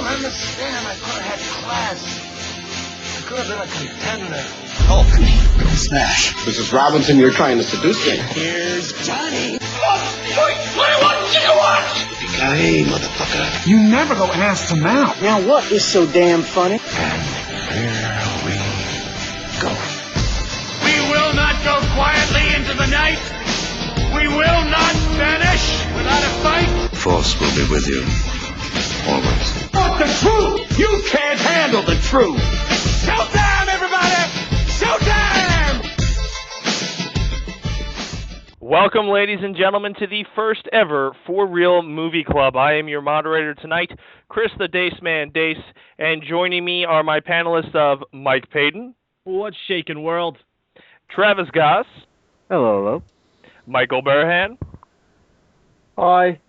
don't understand. I could have had class. I could have been a contender. Hulk, go smash. Mrs. Robinson, you're trying to seduce me. Here's Johnny. Hey, motherfucker. You never go ass to mouth. Now what is so damn funny? And here we go. We will not go quietly into the night. We will not vanish without a fight. The Force will be with you. Always. But the truth! You can't handle the truth! Showtime, everybody! Showtime! Welcome, ladies and gentlemen, to the first ever For Real Movie Club. I am your moderator tonight, Chris the Dace Man Dace, and joining me are my panelists of Mike Payton. What's shaking, world? Travis Goss. Hello, hello. Michael Burhan. Hi.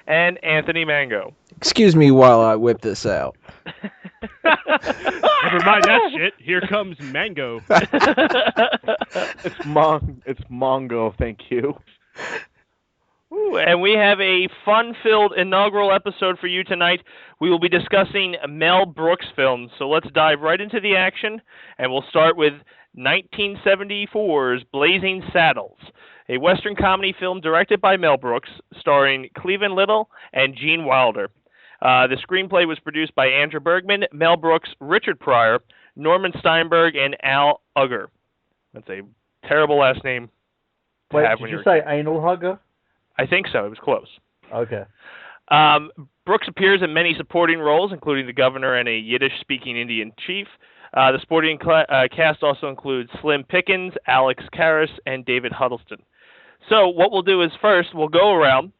And Anthony Mango. Excuse me while I whip this out. Never mind that shit. Here comes Mango. It's Mongo, thank you. Ooh, and we have a fun-filled inaugural episode for you tonight. We will be discussing Mel Brooks films, so let's dive right into the action, and we'll start with 1974's Blazing Saddles, a Western comedy film directed by Mel Brooks, starring Cleveland Little and Gene Wilder. The screenplay was produced by Andrew Bergman, Mel Brooks, Richard Pryor, Norman Steinberg, and Al Ugger. That's a terrible last name to Wait, have did when you you're say anal hugger? I think so. It was close. Okay. Brooks appears in many supporting roles, including the governor and a Yiddish-speaking Indian chief. The supporting cast also includes Slim Pickens, Alex Karras, and David Huddleston. So what we'll do is first we'll go around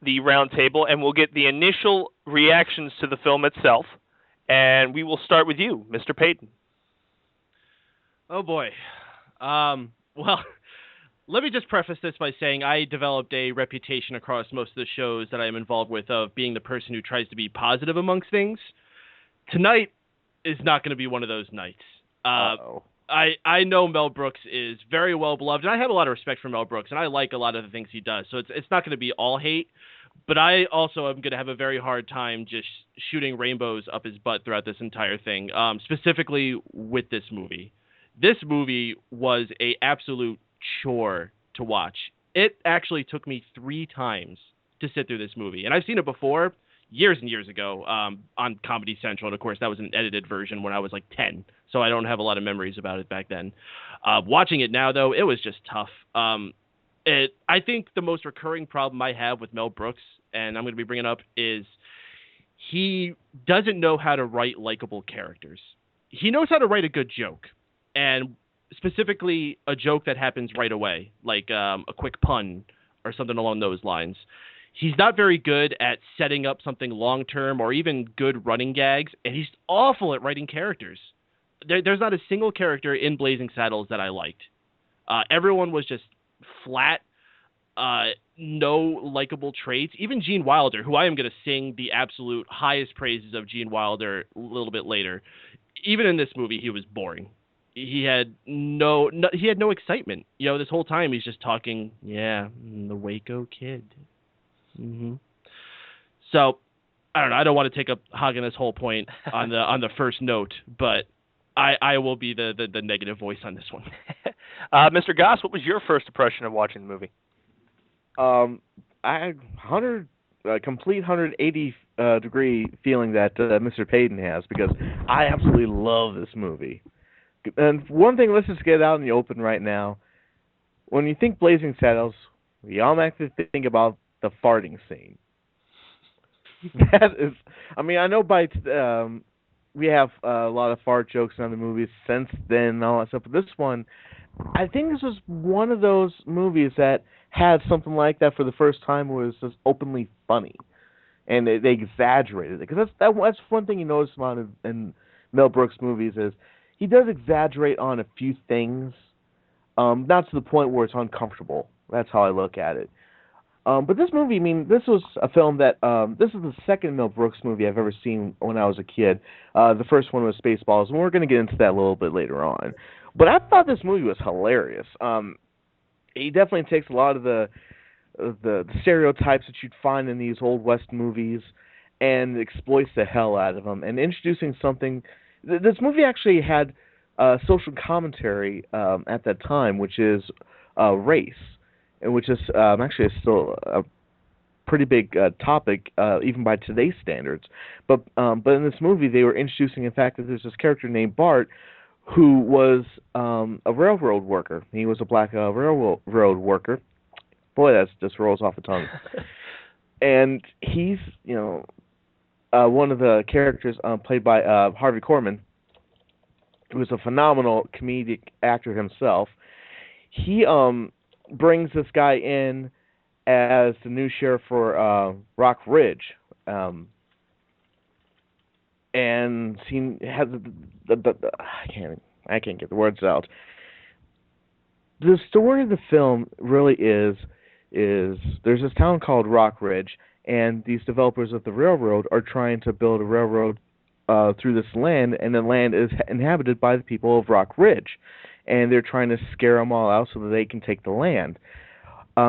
the round table and we'll get the initial reactions to the film itself, and we will start with you, Mr. Payton. Oh boy. Well, let me just preface this by saying I developed a reputation across most of the shows that I am involved with of being the person who tries to be positive amongst things. Tonight is not going to be one of those nights. I know Mel Brooks is very well beloved, and I have a lot of respect for Mel Brooks, and I like a lot of the things he does. So it's not going to be all hate, but I also am going to have a very hard time just shooting rainbows up his butt throughout this entire thing, specifically with this movie. This movie was a absolute chore to watch. It actually took me 3 times to sit through this movie, and I've seen it before years and years ago on Comedy Central, and of course that was an edited version when I was like 10, so I don't have a lot of memories about it back then. Watching it now, though, it was just tough. I think the most recurring problem I have with Mel Brooks, and I'm going to be bringing up, is he doesn't know how to write likable characters. He knows how to write a good joke, and specifically a joke that happens right away, like a quick pun or something along those lines. He's not very good at setting up something long-term or even good running gags, and he's awful at writing characters. There's not a single character in Blazing Saddles that I liked. Everyone was just flat, no likable traits. Even Gene Wilder, who I am going to sing the absolute highest praises of Gene Wilder a little bit later, even in this movie, he was boring. He had no excitement. You know, this whole time he's just talking, the Waco Kid. Mm-hmm. So, I don't know. I don't want to take up hogging this whole point on the first note, but I will be the negative voice on this one. Mr. Goss, what was your first impression of watching the movie? I complete 180 degree feeling that Mr. Payton has, because I absolutely love this movie. And one thing, let's just get it out in the open right now. When you think Blazing Saddles, we automatically think about the farting scene. That is, I mean, I know we have a lot of fart jokes in other movies since then and all that stuff, but this one, I think this was one of those movies that had something like that for the first time, where it was just openly funny, and they exaggerated it. Because that's one thing you notice about in Mel Brooks movies is he does exaggerate on a few things, not to the point where it's uncomfortable. That's how I look at it. But this movie, I mean, this was a film that, this is the second Mel Brooks movie I've ever seen when I was a kid. The first one was Spaceballs, and we're going to get into that a little bit later on. But I thought this movie was hilarious. He definitely takes a lot of the stereotypes that you'd find in these Old West movies, and exploits the hell out of them, and introducing something. This movie actually had social commentary at that time, which is race, and which is actually still a pretty big topic, even by today's standards. But in this movie, they were introducing the fact that there's this character named Bart, who was a railroad worker. He was a black railroad worker. Boy, that just rolls off the tongue. And he's, one of the characters played by Harvey Korman, who is a phenomenal comedic actor himself. He brings this guy in as the new sheriff for Rock Ridge, and he has I can't get the words out. The story of the film really is there's this town called Rock Ridge, and these developers of the railroad are trying to build a railroad through this land, and the land is inhabited by the people of Rock Ridge, and they're trying to scare them all out so that they can take the land.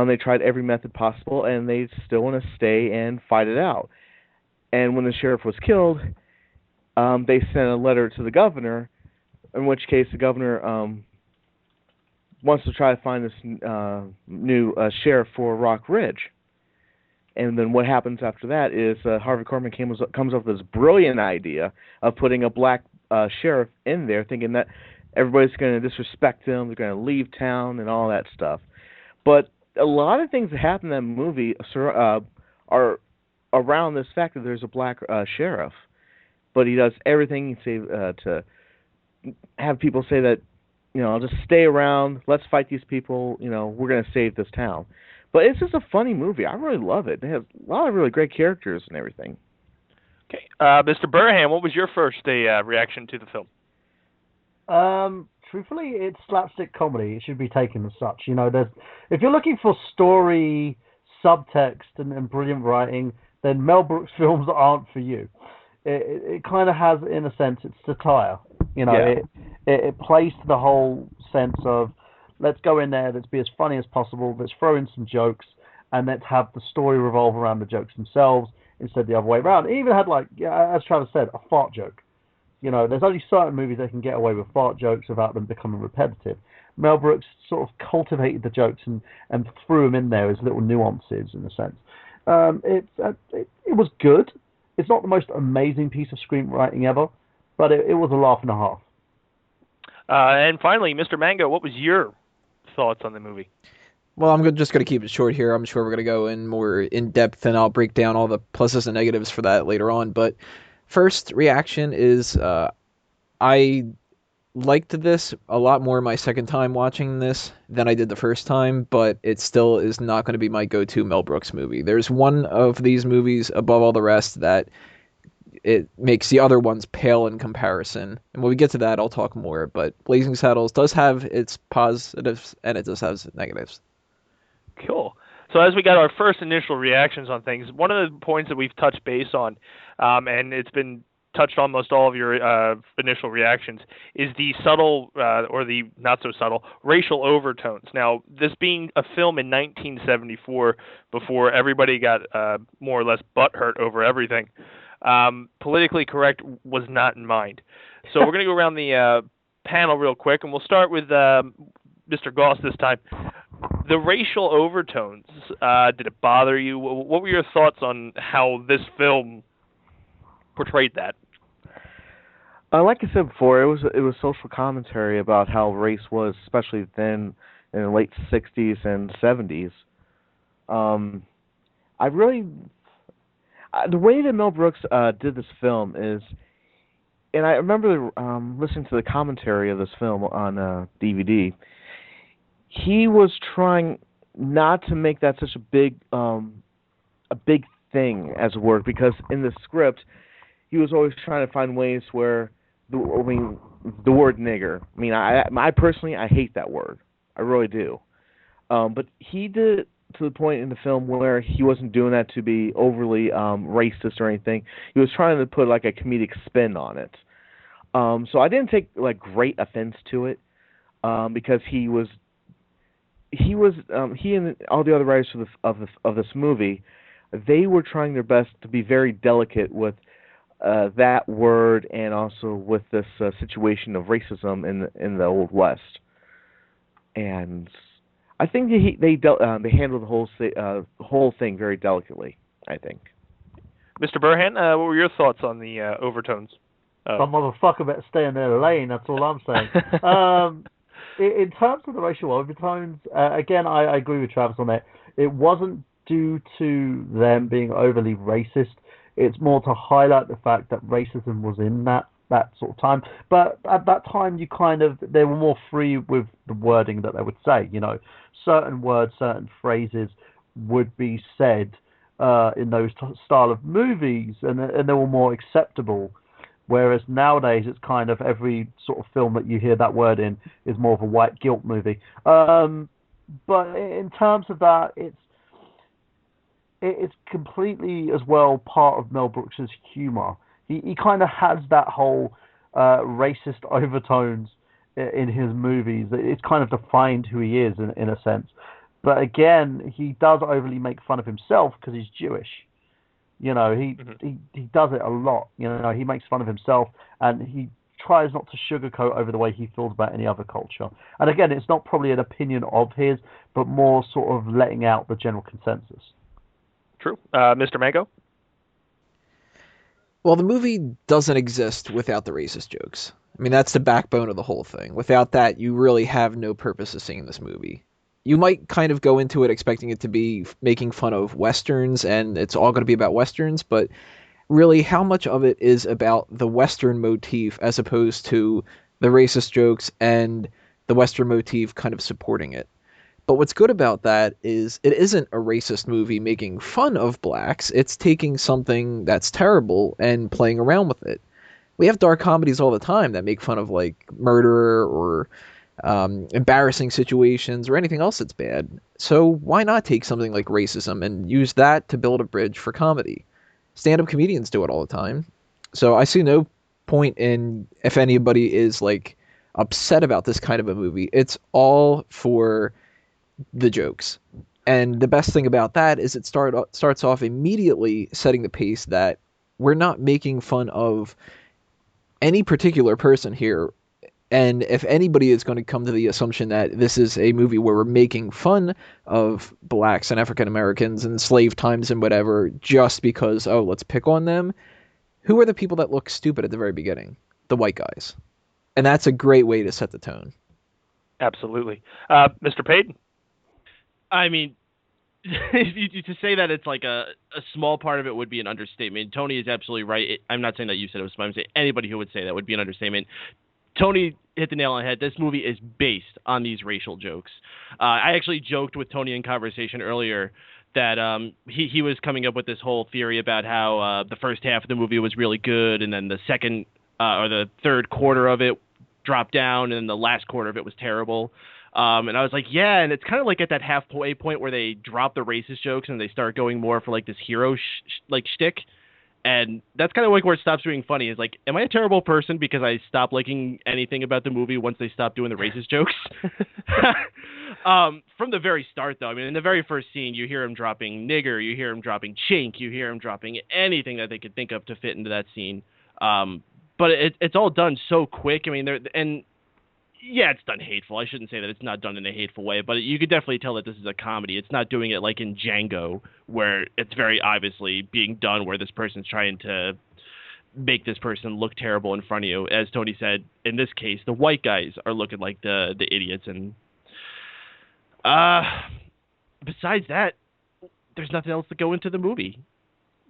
They tried every method possible, and they still want to stay and fight it out. And when the sheriff was killed, they sent a letter to the governor, in which case the governor wants to try to find this new sheriff for Rock Ridge. And then what happens after that is Harvey Korman comes up with this brilliant idea of putting a black sheriff in there, thinking that everybody's going to disrespect him, they're going to leave town, and all that stuff. But a lot of things that happen in that movie are around this fact that there's a black sheriff. But he does everything to have people say that, just stay around, let's fight these people, we're going to save this town. But it's just a funny movie. I really love it. They have a lot of really great characters and everything. Okay. Mr. Burham, what was your first reaction to the film? Truthfully, it's slapstick comedy. It should be taken as such. If you're looking for story, subtext, and brilliant writing, then Mel Brooks films aren't for you. It kind of has, in a sense, it's satire. It plays to the whole sense of, let's go in there, let's be as funny as possible, let's throw in some jokes, and let's have the story revolve around the jokes themselves instead of the other way around. It even had, as Travis said, a fart joke. There's only certain movies that can get away with fart jokes without them becoming repetitive. Mel Brooks sort of cultivated the jokes and threw them in there as little nuances, in a sense. It was good. It's not the most amazing piece of screenwriting ever, but it was a laugh and a half. And finally, Mr. Mango, what was your thoughts on the movie? Well, I'm just going to keep it short here. I'm sure we're going to go in more in depth, and I'll break down all the pluses and negatives for that later on. But first reaction is I liked this a lot more my second time watching this than I did the first time, but it still is not going to be my go-to Mel Brooks movie. There's one of these movies above all the rest that it makes the other ones pale in comparison. And when we get to that, I'll talk more. But Blazing Saddles does have its positives, and it does have its negatives. Cool. So as we got our first initial reactions on things, one of the points that we've touched base on, and it's been touched almost all of your initial reactions, is the subtle, or the not so subtle, racial overtones. Now, this being a film in 1974, before everybody got more or less butthurt over everything, politically correct was not in mind. So we're going to go around the panel real quick, and we'll start with Mr. Goss this time. The racial overtones, did it bother you? What were your thoughts on how this film portrayed that? Like I said before, it was social commentary about how race was, especially then in the late 60s and 70s. The way that Mel Brooks did this film is, and I remember listening to the commentary of this film on DVD, he was trying not to make that such a big thing as a word, because in the script he was always trying to find ways where the word nigger. I personally hate that word. I really do. But he did it to the point in the film where he wasn't doing that to be overly racist or anything. He was trying to put like a comedic spin on it. So I didn't take great offense to it, because he and all the other writers of this movie they were trying their best to be very delicate with that word and also with this situation of racism in the Old West. And I think they handled the whole thing very delicately, I think. Mr. Burhan, what were your thoughts on the overtones? Some motherfucker better stay in their lane, that's all I'm saying. In terms of the racial overtones, again, I agree with Travis on that. It wasn't due to them being overly racist. It's more to highlight the fact that racism was in that sort of time. But at that time, they were more free with the wording that they would say. Certain words, certain phrases would be said in those style of movies, and they were more acceptable. Whereas nowadays, it's kind of every sort of film that you hear that word in is more of a white guilt movie. But in terms of that, it's completely as well part of Mel Brooks' humor. He kind of has that whole racist overtones in his movies. It's kind of defined who he is in a sense. But again, he does overly make fun of himself because he's Jewish. He does it a lot. He makes fun of himself, and he tries not to sugarcoat over the way he feels about any other culture. And again, it's not probably an opinion of his, but more sort of letting out the general consensus. True. Mr. Mango? Well, the movie doesn't exist without the racist jokes. I mean, that's the backbone of the whole thing. Without that, you really have no purpose of seeing this movie. You might kind of go into it expecting it to be making fun of Westerns, and it's all going to be about Westerns, but really, how much of it is about the Western motif as opposed to the racist jokes and the Western motif kind of supporting it? But what's good about that is it isn't a racist movie making fun of blacks. It's taking something that's terrible and playing around with it. We have dark comedies all the time that make fun of, like, murder or embarrassing situations or anything else that's bad. So why not take something like racism and use that to build a bridge for comedy? Stand-up comedians do it all the time. So I see no point in, if anybody is, like, upset about this kind of a movie, it's all for the jokes. And the best thing about that is it starts off immediately setting the pace that we're not making fun of any particular person here. And if anybody is going to come to the assumption that this is a movie where we're making fun of blacks and African Americans and slave times and whatever just because, let's pick on them, who are the people that look stupid at the very beginning? The white guys. And that's a great way to set the tone. Absolutely. Mr. Payton? I mean, to say that it's like a small part of it would be an understatement. Tony is absolutely right. I'm not saying that you said it was small. I'm saying anybody who would say that would be an understatement. Tony hit the nail on the head. This movie is based on these racial jokes. I actually joked with Tony in conversation earlier that he was coming up with this whole theory about how the first half of the movie was really good, and then the second or the third quarter of it dropped down, and then the last quarter of it was terrible. And I was like, yeah, and it's kind of like at that halfway point where they drop the racist jokes and they start going more for like this hero shtick. And that's kind of like where it stops being funny. Is like, am I a terrible person because I stopped liking anything about the movie once they stopped doing the racist jokes? From the very start, though, I mean, in the very first scene, you hear him dropping nigger, you hear him dropping chink, you hear him dropping anything that they could think of to fit into that scene. But it's all done so quick. I mean, yeah, it's done hateful. I shouldn't say that it's not done in a hateful way, but you could definitely tell that this is a comedy. It's not doing it like in Django, where it's very obviously being done where this person's trying to make this person look terrible in front of you. As Tony said, in this case, the white guys are looking like the idiots. And besides that, there's nothing else to go into the movie.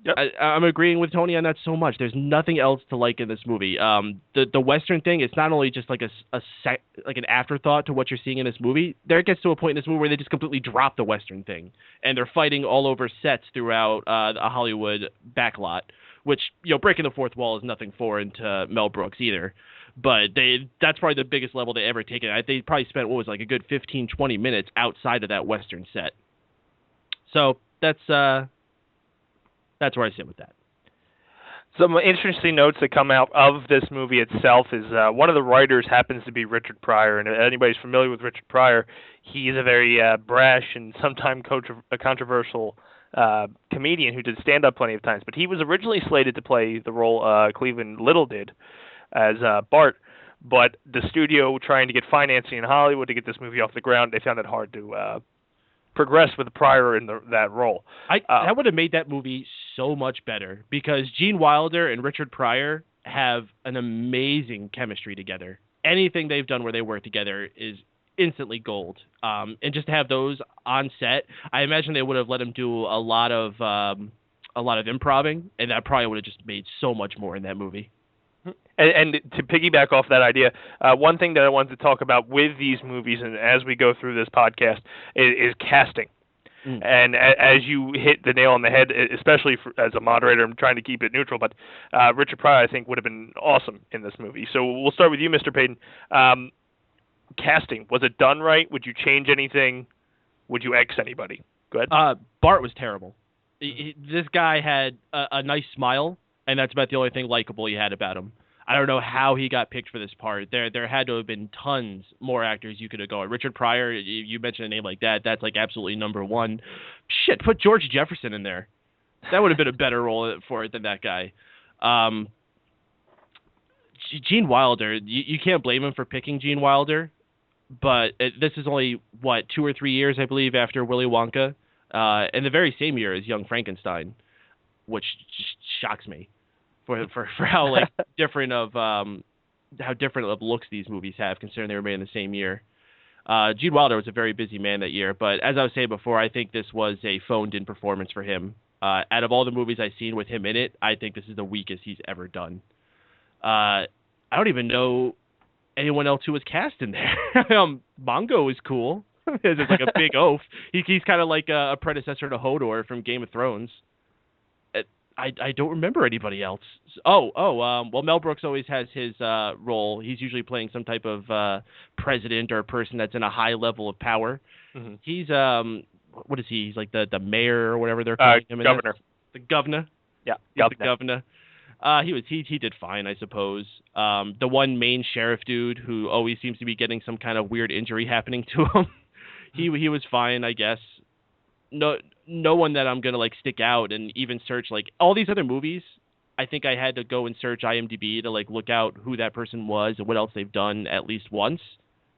Yep. I'm agreeing with Tony on that so much. There's nothing else to like in this movie. The Western thing, it's not only just like like an afterthought to what you're seeing in this movie. There gets to a point in this movie where they just completely drop the Western thing, and they're fighting all over sets throughout a Hollywood backlot, which, breaking the fourth wall is nothing foreign to Mel Brooks either. But that's probably the biggest level they ever taken. They probably spent, a good 15, 20 minutes outside of that Western set. So that's where I sit with that. Some interesting notes that come out of this movie itself is one of the writers happens to be Richard Pryor, and if anybody's familiar with Richard Pryor, he is a very brash and sometimes controversial comedian who did stand-up plenty of times. But he was originally slated to play the role Cleveland Little did as Bart. But the studio, trying to get financing in Hollywood to get this movie off the ground, they found it hard to progress with Pryor in that role. That would have made that movie so much better, because Gene Wilder and Richard Pryor have an amazing chemistry together. Anything they've done where they work together is instantly gold. And just to have those on set, I imagine they would have let him do a lot of improving, and that probably would have just made so much more in that movie. And to piggyback off that idea, one thing that I wanted to talk about with these movies, and as we go through this podcast, is casting. And as you hit the nail on the head, especially as a moderator, I'm trying to keep it neutral, but Richard Pryor, I think, would have been awesome in this movie. So we'll start with you, Mr. Payton. Casting, was it done right? Would you change anything? Would you X anybody? Go ahead. Bart was terrible. This guy had a nice smile, and that's about the only thing likable he had about him. I don't know how he got picked for this part. There had to have been tons more actors you could have gone. Richard Pryor, you mentioned a name like that, that's like absolutely number one. Shit, put George Jefferson in there. That would have been a better role for it than that guy. Gene Wilder, you can't blame him for picking Gene Wilder, but this is only, 2 or 3 years, I believe, after Willy Wonka, and the very same year as Young Frankenstein, which just shocks me. For how different of looks these movies have, considering they were made in the same year. Gene Wilder was a very busy man that year, but as I was saying before, I think this was a phoned-in performance for him. Out of all the movies I've seen with him in it, I think this is the weakest he's ever done. I don't even know anyone else who was cast in there. Mongo is cool. It's like a big oaf. He's kind of like a predecessor to Hodor from Game of Thrones. I don't remember anybody else. Well, Mel Brooks always has his role. He's usually playing some type of president or a person that's in a high level of power. Mm-hmm. He's what is he? He's like the mayor or whatever they're calling him. Governor. The governor. Yeah, the governor. He did fine, I suppose. The one main sheriff dude who always seems to be getting some kind of weird injury happening to him. He was fine, I guess. No one that I'm going to stick out and even search all these other movies. I think I had to go and search IMDb to look out who that person was and what else they've done at least once.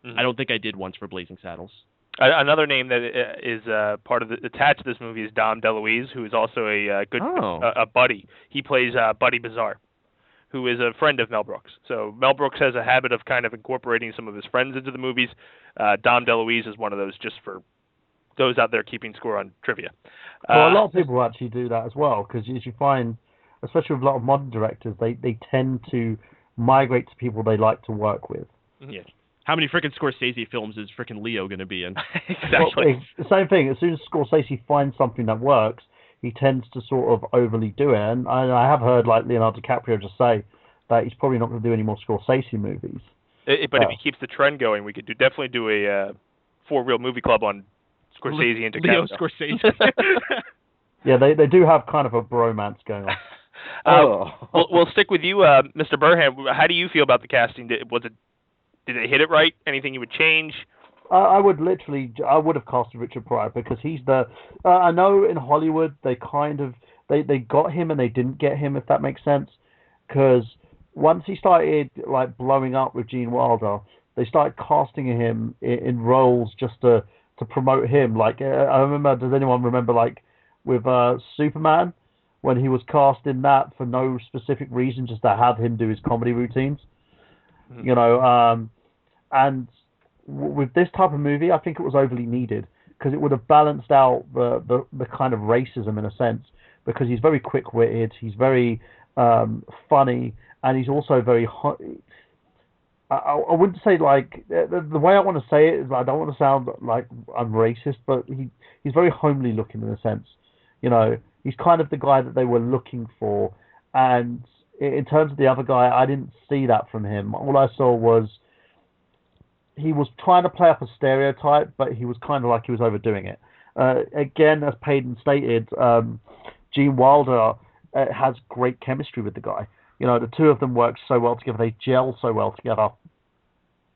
Mm-hmm. I don't think I did once for Blazing Saddles. Another name that is part of attached to this movie is Dom DeLuise, who is also a good a buddy. He plays Buddy Bizarre, who is a friend of Mel Brooks. So Mel Brooks has a habit of kind of incorporating some of his friends into the movies. Dom DeLuise is one of those, just for those out there keeping score on trivia. Well, a lot of people actually do that as well, because as you find, especially with a lot of modern directors, they tend to migrate to people they like to work with. Yeah. How many freaking Scorsese films is freaking Leo going to be in? Exactly. Well, the same thing. As soon as Scorsese finds something that works, he tends to sort of overly do it. And I have heard Leonardo DiCaprio just say that he's probably not going to do any more Scorsese movies. But if he keeps the trend going, we could definitely do a four-reel movie club on Scorsese and DiCaprio. Leo Scorsese. Yeah, they do have kind of a bromance going on. We'll stick with you, Mr. Burham. How do you feel about the casting? Did they hit it right? Anything you would change? I would have casted Richard Pryor, because he's the. I know in Hollywood they kind of they got him and they didn't get him, if that makes sense. Because once he started blowing up with Gene Wilder, they started casting him in roles just to promote him. I remember. Does anyone remember with Superman, when he was cast in that for no specific reason, just to have him do his comedy routines? Mm-hmm. And with this type of movie, I think it was overly needed, because it would have balanced out the kind of racism in a sense, because he's very quick-witted, he's very funny, and he's also very. I wouldn't say the way I want to say it is, I don't want to sound like I'm racist, but he's very homely looking in a sense. He's kind of the guy that they were looking for, and in terms of the other guy, I didn't see that from him. All I saw was he was trying to play up a stereotype, but he was kind of he was overdoing it. Again, as Payton stated, Gene Wilder has great chemistry with the guy. The two of them work so well together. They gel so well together.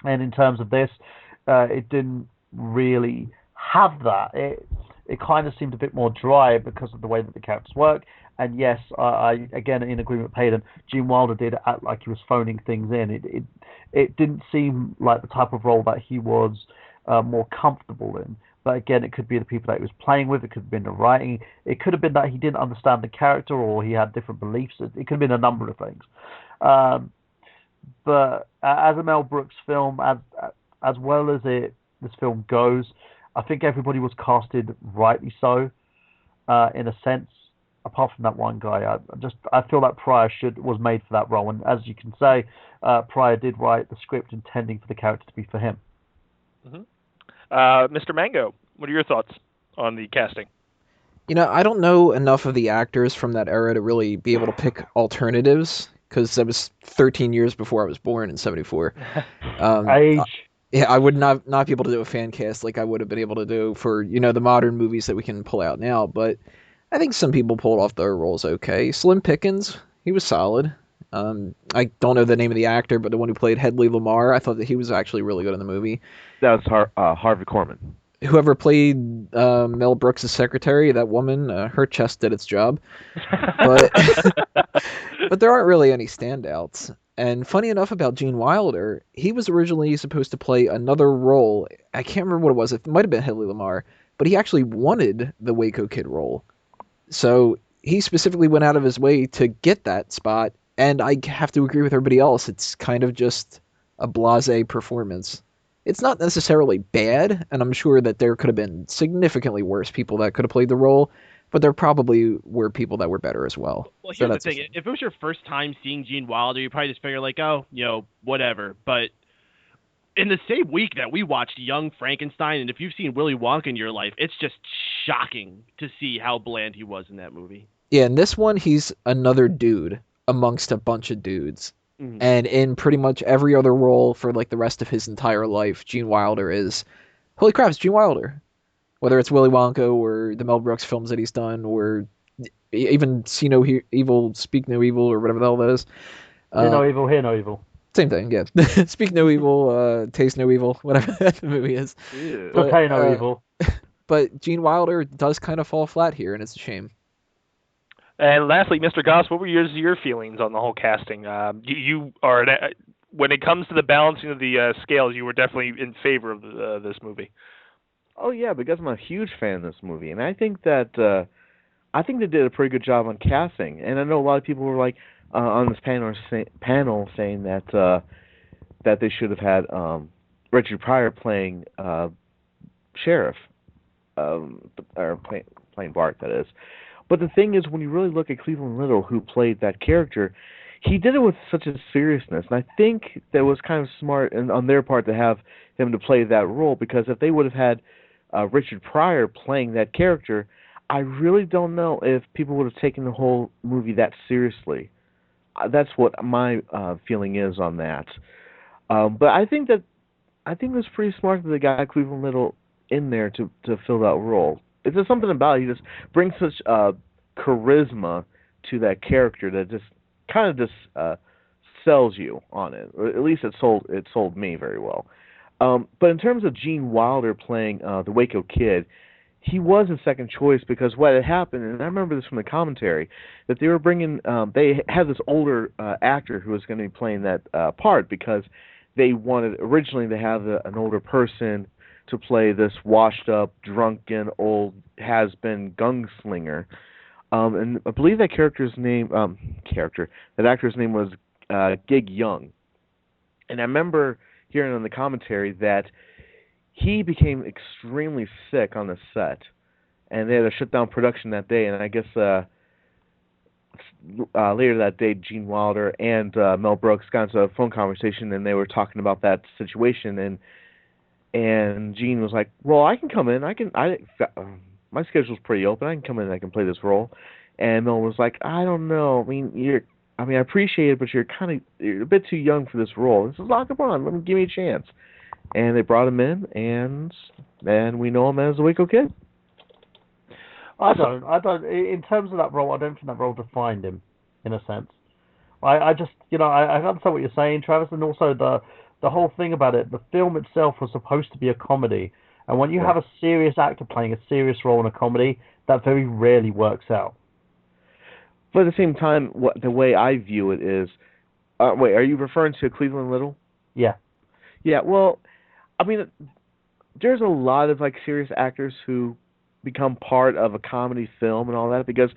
And in terms of this, it didn't really have that. it kind of seemed a bit more dry because of the way that the characters work. And yes, I again in agreement with Payton, Gene Wilder did act like he was phoning things in. It didn't seem like the type of role that he was more comfortable in. But again, it could be the people that he was playing with. It could have been the writing. It could have been that he didn't understand the character or he had different beliefs. It could have been a number of things. But as a Mel Brooks film, as well as this film goes, I think everybody was casted rightly so, in a sense. Apart from that one guy, I feel that Pryor was made for that role, and as you can say, Pryor did write the script intending for the character to be for him. Mm-hmm. Mr. Mango, what are your thoughts on the casting? I don't know enough of the actors from that era to really be able to pick alternatives, because that was 13 years before I was born in 74. Age. I would not be able to do a fan cast like I would have been able to do for, the modern movies that we can pull out now, but I think some people pulled off their roles okay. Slim Pickens, he was solid. I don't know the name of the actor, but the one who played Hedley Lamar, I thought that he was actually really good in the movie. That was Harvey Korman. Whoever played Mel Brooks' secretary, that woman, her chest did its job. But but there aren't really any standouts. And funny enough about Gene Wilder, he was originally supposed to play another role. I can't remember what it was. It might have been Hedley Lamar, but he actually wanted the Waco Kid role. So he specifically went out of his way to get that spot, and I have to agree with everybody else. It's kind of just a blasé performance. It's not necessarily bad, and I'm sure that there could have been significantly worse people that could have played the role, but there probably were people that were better as well. Well, here's the thing. If it was your first time seeing Gene Wilder, you probably just figure like, oh, whatever. But in the same week that we watched Young Frankenstein, and if you've seen Willy Wonka in your life, it's just shocking to see how bland he was in that movie. Yeah, in this one, he's another dude amongst a bunch of dudes. Mm-hmm. And in pretty much every other role for like the rest of his entire life, Gene Wilder is, holy crap, it's Gene Wilder. Whether it's Willy Wonka or the Mel Brooks films that he's done, or even See No Evil, Speak No Evil, or whatever the hell that is. Hear No Evil, Hear No Evil. Same thing, yeah. Speak No Evil, Taste No Evil, whatever that movie is. Yeah. But, Pay No Evil. But Gene Wilder does kind of fall flat here, and it's a shame. And lastly, Mr. Goss, what were your feelings on the whole casting? You are, when it comes to the balancing of the scales, you were definitely in favor of this movie. Oh yeah, because I'm a huge fan of this movie, and I think that they did a pretty good job on casting. And I know a lot of people were like on this panel saying that they should have had Richard Pryor playing sheriff, or playing Bart, that is. But the thing is, when you really look at Cleveland Little, who played that character, he did it with such a seriousness. And I think that was kind of smart on their part to have him to play that role, because if they would have had Richard Pryor playing that character, I really don't know if people would have taken the whole movie that seriously. That's what my feeling is on that. But I think it was pretty smart that they got Cleveland Little in there to fill that role. It's just something about it. He just brings such charisma to that character that just kind of sells you on it. Or at least it sold me very well. But in terms of Gene Wilder playing the Waco Kid, he was a second choice because what had happened, and I remember this from the commentary, that they were bringing, they had this older actor who was going to be playing that part, because they wanted originally to have an older person to play this washed-up, drunken, old, has-been gunslinger. And I believe that actor's name was Gig Young. And I remember hearing on the commentary that he became extremely sick on the set, and they had to shut down production that day. And I guess later that day, Gene Wilder and Mel Brooks got into a phone conversation, and they were talking about that situation. And Gene was like, "Well, I can come in. My schedule's pretty open. I can come in and I can play this role." And Mel was like, "I don't know. I appreciate it, but you're a bit too young for this role." This is like, "Come on, give me a chance." And they brought him in, and we know him as the Waco Kid. I don't. In terms of that role, I don't think that role defined him, in a sense. I just, I understand what you're saying, Travis, and also the whole thing about it. The film itself was supposed to be a comedy, And when you have a serious actor playing a serious role in a comedy, that very rarely works out. But at the same time, the way I view it is, wait, are you referring to Cleveland Little? Yeah. Yeah, well, I mean, there's a lot of serious actors who become part of a comedy film and all that because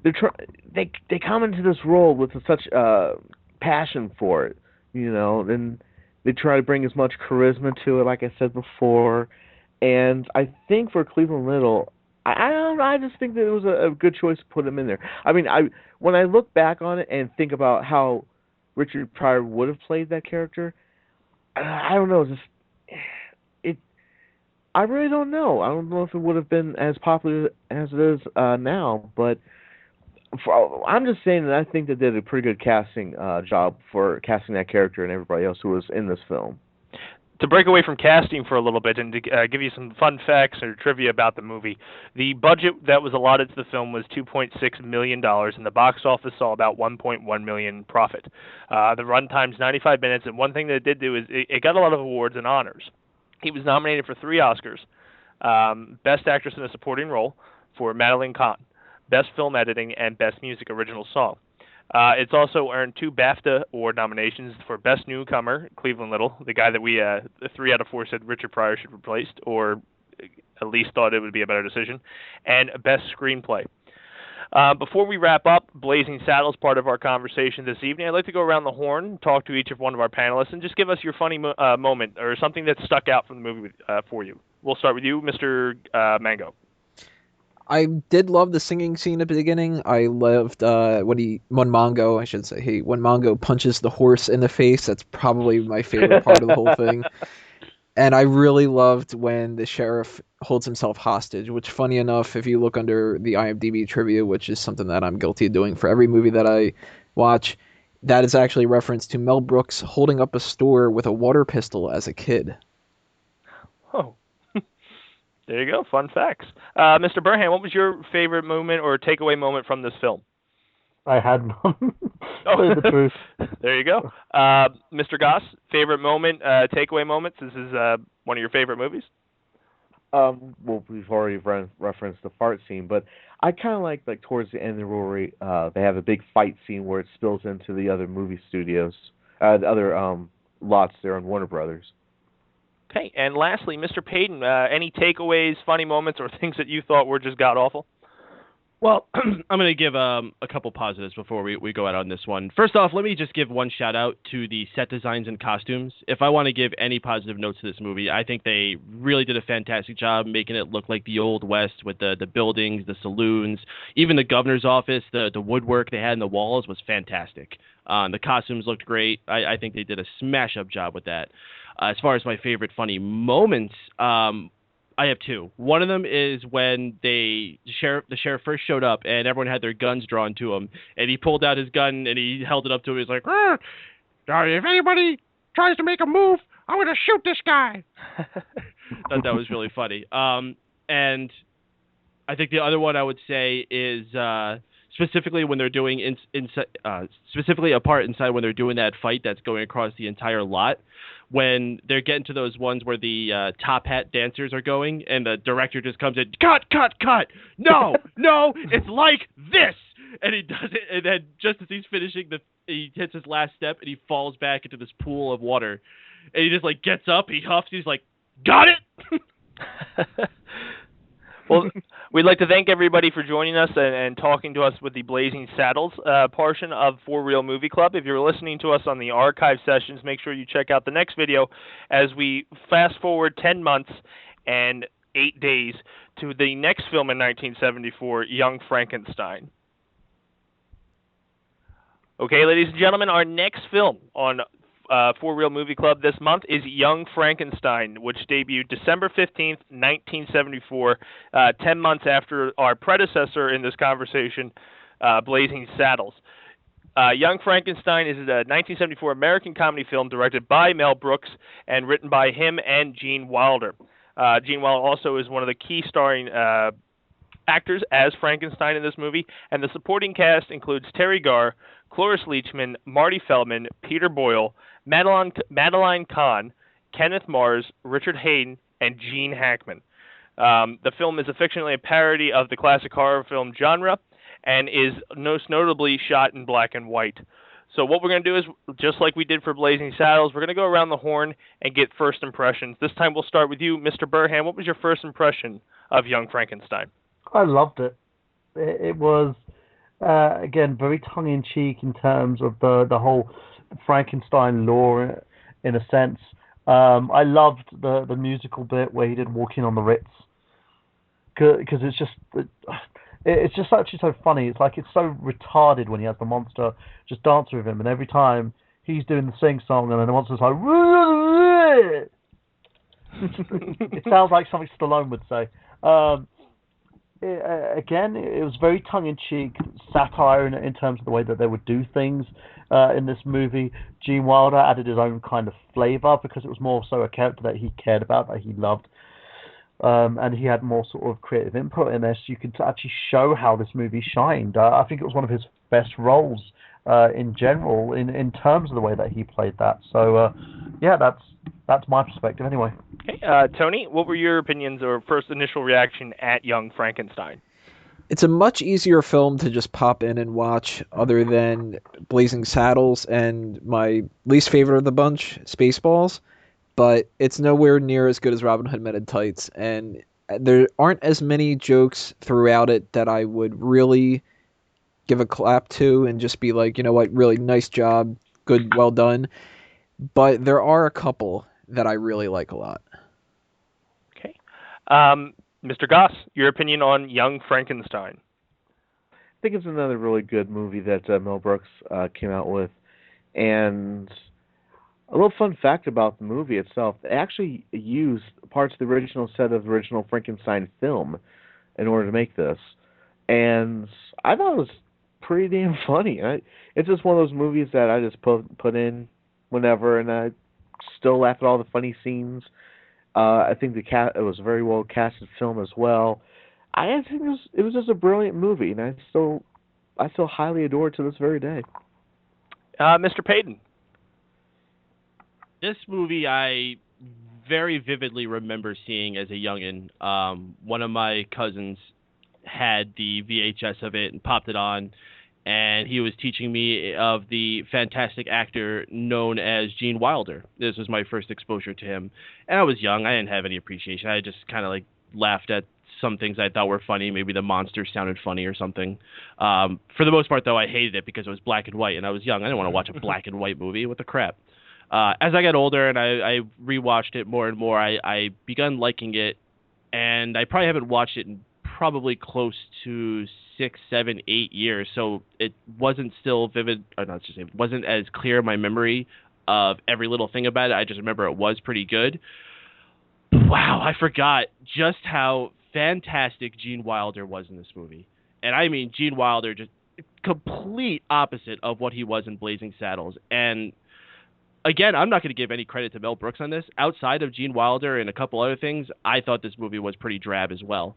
they come into this role with such passion for it, and they try to bring as much charisma to it, like I said before. And I think for Cleveland Little, I just think that it was a good choice to put him in there. I mean, when I look back on it and think about how Richard Pryor would have played that character, I don't know. I really don't know. I don't know if it would have been as popular as it is now, but I'm just saying that I think they did a pretty good casting job for casting that character and everybody else who was in this film. To break away from casting for a little bit and to give you some fun facts or trivia about the movie, the budget that was allotted to the film was $2.6 million, and the box office saw about $1.1 million profit. The runtime's 95 minutes, and one thing that it did do is it got a lot of awards and honors. He was nominated for 3 Oscars, Best Actress in a Supporting Role for Madeline Kahn, Best Film Editing, and Best Music Original Song. It's also earned 2 BAFTA Award nominations for Best Newcomer, Cleveland Little, the guy that 3 out of 4 said Richard Pryor should replace, or at least thought it would be a better decision, and Best Screenplay. Before we wrap up Blazing Saddles, part of our conversation this evening, I'd like to go around the horn, talk to each of one of our panelists, and just give us your funny moment or something that stuck out from the movie for you. We'll start with you, Mr. Mango. I did love the singing scene at the beginning. I loved when Mongo punches the horse in the face. That's probably my favorite part of the whole thing. And I really loved when the sheriff holds himself hostage, which, funny enough, if you look under the IMDb trivia, which is something that I'm guilty of doing for every movie that I watch, that is actually a reference to Mel Brooks holding up a store with a water pistol as a kid. Oh. There you go. Fun facts. Mr. Burhan, what was your favorite moment or takeaway moment from this film? I had none. Tell the truth. There you go. Mr. Goss, favorite moment, takeaway moments? This is one of your favorite movies? Well, we've already referenced the fart scene, but I kind of like towards the end of Rory, they have a big fight scene where it spills into the other movie studios, the other lots there on Warner Brothers. Okay, and lastly, Mr. Payton, any takeaways, funny moments, or things that you thought were just god-awful? Well, I'm going to give a couple positives before we go out on this one. First off, let me just give one shout-out to the set designs and costumes. If I want to give any positive notes to this movie, I think they really did a fantastic job making it look like the Old West with the buildings, the saloons, even the governor's office, the woodwork they had in the walls was fantastic. The costumes looked great. I think they did a smash-up job with that. As far as my favorite funny moments, I have 2. One of them is when the sheriff first showed up and everyone had their guns drawn to him, and he pulled out his gun and he held it up to him. He's like, if anybody tries to make a move, I'm going to shoot this guy. Thought that was really funny. And I think the other one I would say is specifically when they're doing specifically a part inside when they're doing that fight that's going across the entire lot, when they're getting to those ones where the top hat dancers are going and the director just comes in, cut, no, it's like this, and he does it, and then just as he's finishing, he hits his last step and he falls back into this pool of water, and he just gets up, he huffs, he's like, got it. Well, we'd like to thank everybody for joining us and talking to us with the Blazing Saddles portion of For Real Movie Club. If you're listening to us on the archive sessions, make sure you check out the next video as we fast forward 10 months and 8 days to the next film in 1974, Young Frankenstein. Okay, ladies and gentlemen, our next film on For Real Movie Club this month is Young Frankenstein, which debuted December 15th, 1974, 10 months after our predecessor in this conversation, Blazing Saddles. Young Frankenstein is a 1974 American comedy film directed by Mel Brooks and written by him and Gene Wilder. Gene Wilder also is one of the key starring actors as Frankenstein in this movie, and the supporting cast includes Terry Garr, Cloris Leachman, Marty Feldman, Peter Boyle, Madeline Kahn, Kenneth Mars, Richard Hayden, and Gene Hackman. The film is fictionally a parody of the classic horror film genre and is most notably shot in black and white. So what we're going to do is, just like we did for Blazing Saddles, we're going to go around the horn and get first impressions. This time we'll start with you, Mr. Burham. What was your first impression of Young Frankenstein? I loved it. It was, again, very tongue-in-cheek in terms of the whole Frankenstein lore, in a sense. I loved the musical bit where he did Walking on the Ritz, because it's just actually so funny. It's like it's so retarded when he has the monster just dance with him, and every time he's doing the sing song, and then the monster's like, it sounds like something Stallone would say. It was very tongue-in-cheek satire in terms of the way that they would do things in this movie. Gene Wilder added his own kind of flavor because it was more so a character that he cared about, that he loved. And he had more sort of creative input in this. You could actually show how this movie shined. I think it was one of his best roles in general in terms of the way that he played that. So, that's my perspective anyway. Okay, Tony, what were your opinions or first initial reaction at Young Frankenstein? It's a much easier film to just pop in and watch, other than Blazing Saddles and my least favorite of the bunch, Spaceballs. But it's nowhere near as good as Robin Hood Men in Tights, and there aren't as many jokes throughout it that I would really give a clap to and just be like, you know what, really nice job, good, well done. But there are a couple that I really like a lot. Okay. Mr. Goss, your opinion on Young Frankenstein? I think it's another really good movie that Mel Brooks came out with. And a little fun fact about the movie itself, they actually used parts of the original set of the original Frankenstein film in order to make this. And I thought it was pretty damn funny. It's just one of those movies that I just put in whenever, and I still laugh at all the funny scenes. I think it was a very well casted film as well. I think it was just a brilliant movie, and I still highly adore it to this very day. Mr. Payton. This movie I very vividly remember seeing as a youngin'. One of my cousins had the VHS of it and popped it on, and he was teaching me of the fantastic actor known as Gene Wilder. This was my first exposure to him, and I was young. I didn't have any appreciation. I just kind of like laughed at some things I thought were funny. Maybe the monster sounded funny or something. For the most part, though, I hated it because it was black and white, and I was young. I didn't want to watch a black and white movie. What the crap? As I got older and I rewatched it more and more, I begun liking it, and I probably haven't watched it in probably close to 6, 7, 8 years, so it wasn't still vivid, or not just it wasn't as clear in my memory of every little thing about it. I just remember it was pretty good. Wow, I forgot just how fantastic Gene Wilder was in this movie. And I mean Gene Wilder, just complete opposite of what he was in Blazing Saddles. And again, I'm not going to give any credit to Mel Brooks on this. Outside of Gene Wilder and a couple other things, I thought this movie was pretty drab as well.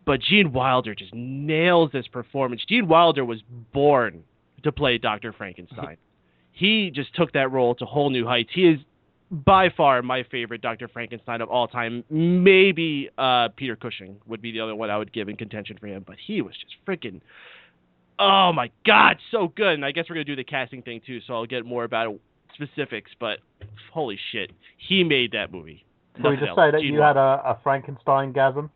But Gene Wilder just nails this performance. Gene Wilder was born to play Dr. Frankenstein. He just took that role to whole new heights. He is by far my favorite Dr. Frankenstein of all time. Maybe Peter Cushing would be the other one I would give in contention for him. But he was just freaking, oh my God, so good. And I guess we're going to do the casting thing too, so I'll get more about it, specifics. But holy shit, he made that movie. Can we just say that you had a Frankenstein-gasm?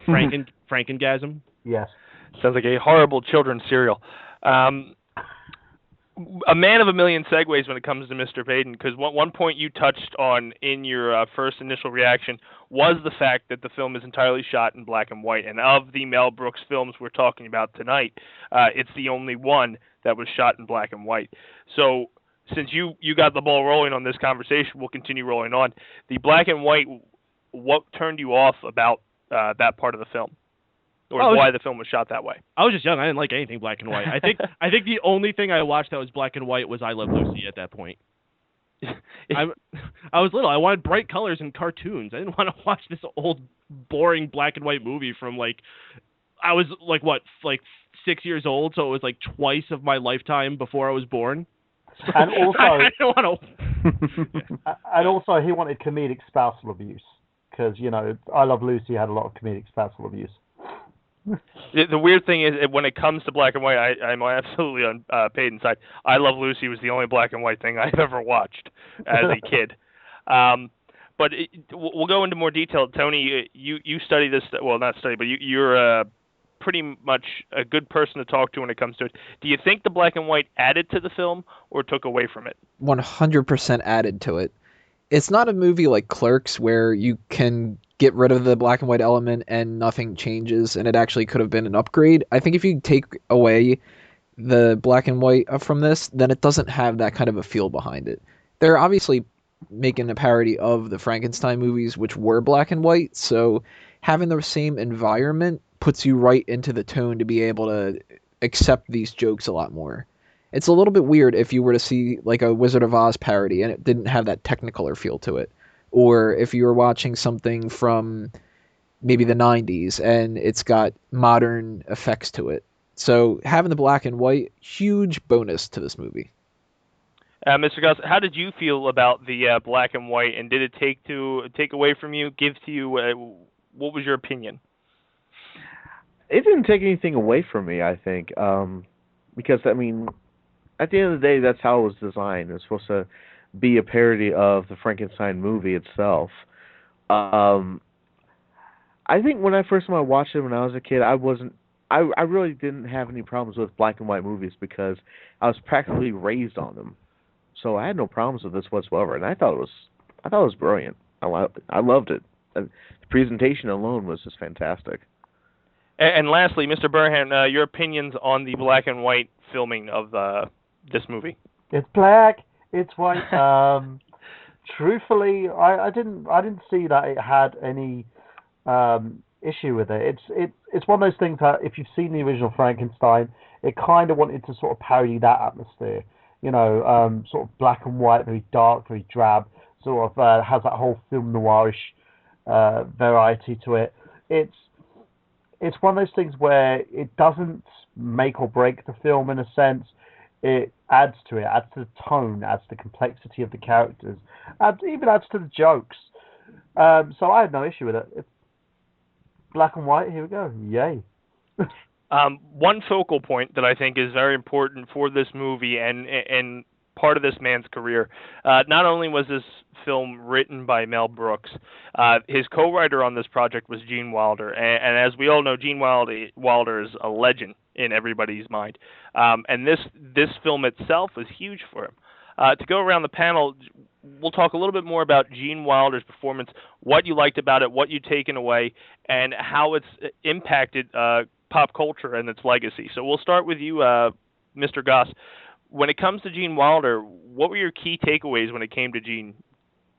Frankengasm? Yes. Sounds like a horrible children's cereal. A man of a million segues when it comes to Mr. Payton, because one point you touched on in your first initial reaction was the fact that the film is entirely shot in black and white. And of the Mel Brooks films we're talking about tonight, it's the only one that was shot in black and white. So since you got the ball rolling on this conversation, we'll continue rolling on. The black and white, what turned you off about that part of the film? Or why the film was shot that way? I was just young. I didn't like anything black and white. I think the only thing I watched that was black and white was I Love Lucy at that point. I was little. I wanted bright colors and cartoons. I didn't want to watch this old, boring black and white movie from I was 6 years old, so it was like twice of my lifetime before I was born. And also, I don't want to. And also, he wanted comedic spousal abuse because I Love Lucy had a lot of comedic spousal abuse. The weird thing is, when it comes to black and white, I'm absolutely on Peyton's side. I Love Lucy was the only black and white thing I've ever watched as a kid. But we'll go into more detail. Tony, you study this. Well, not study, but you're pretty much a good person to talk to when it comes to it. Do you think the black and white added to the film or took away from it? 100% added to it. It's not a movie like Clerks where you can get rid of the black and white element and nothing changes, and it actually could have been an upgrade. I think if you take away the black and white from this, then it doesn't have that kind of a feel behind it. They're obviously making a parody of the Frankenstein movies, which were black and white, so having the same environment puts you right into the tone to be able to accept these jokes a lot more. It's a little bit weird if you were to see like a Wizard of Oz parody and it didn't have that Technicolor feel to it. Or if you were watching something from maybe the 90s and it's got modern effects to it. So having the black and white, huge bonus to this movie. Mr. Goss, how did you feel about the black and white, and did it take away from you, give to you? What was your opinion? It didn't take anything away from me, I think, because I mean, at the end of the day, that's how it was designed. It was supposed to be a parody of the Frankenstein movie itself. I think when I first watched it when I was a kid, I really didn't have any problems with black and white movies because I was practically raised on them. So I had no problems with this whatsoever, and I thought it was brilliant. I loved it. The presentation alone was just fantastic. And lastly, Mr. Burhan, your opinions on the black and white filming of this movie? It's black, it's white. Truthfully, I didn't see that it had any issue with it. It's one of those things that if you've seen the original Frankenstein, it kind of wanted to sort of parody that atmosphere. Sort of black and white, very dark, very drab. Sort of has that whole film noirish variety to it. It's one of those things where it doesn't make or break the film in a sense. It adds to it, adds to the tone, adds to the complexity of the characters, even adds to the jokes. So I had no issue with it. It's black and white, here we go. Yay. One focal point that I think is very important for this movie and part of this man's career, not only was this film written by Mel Brooks, his co-writer on this project was Gene Wilder, and as we all know, Gene Wilder is a legend in everybody's mind, and this film itself was huge for him. To go around the panel, we'll talk a little bit more about Gene Wilder's performance, what you liked about it, what you've taken away, and how it's impacted pop culture and its legacy. So we'll start with you, Mr. Goss. When it comes to Gene Wilder, what were your key takeaways when it came to Gene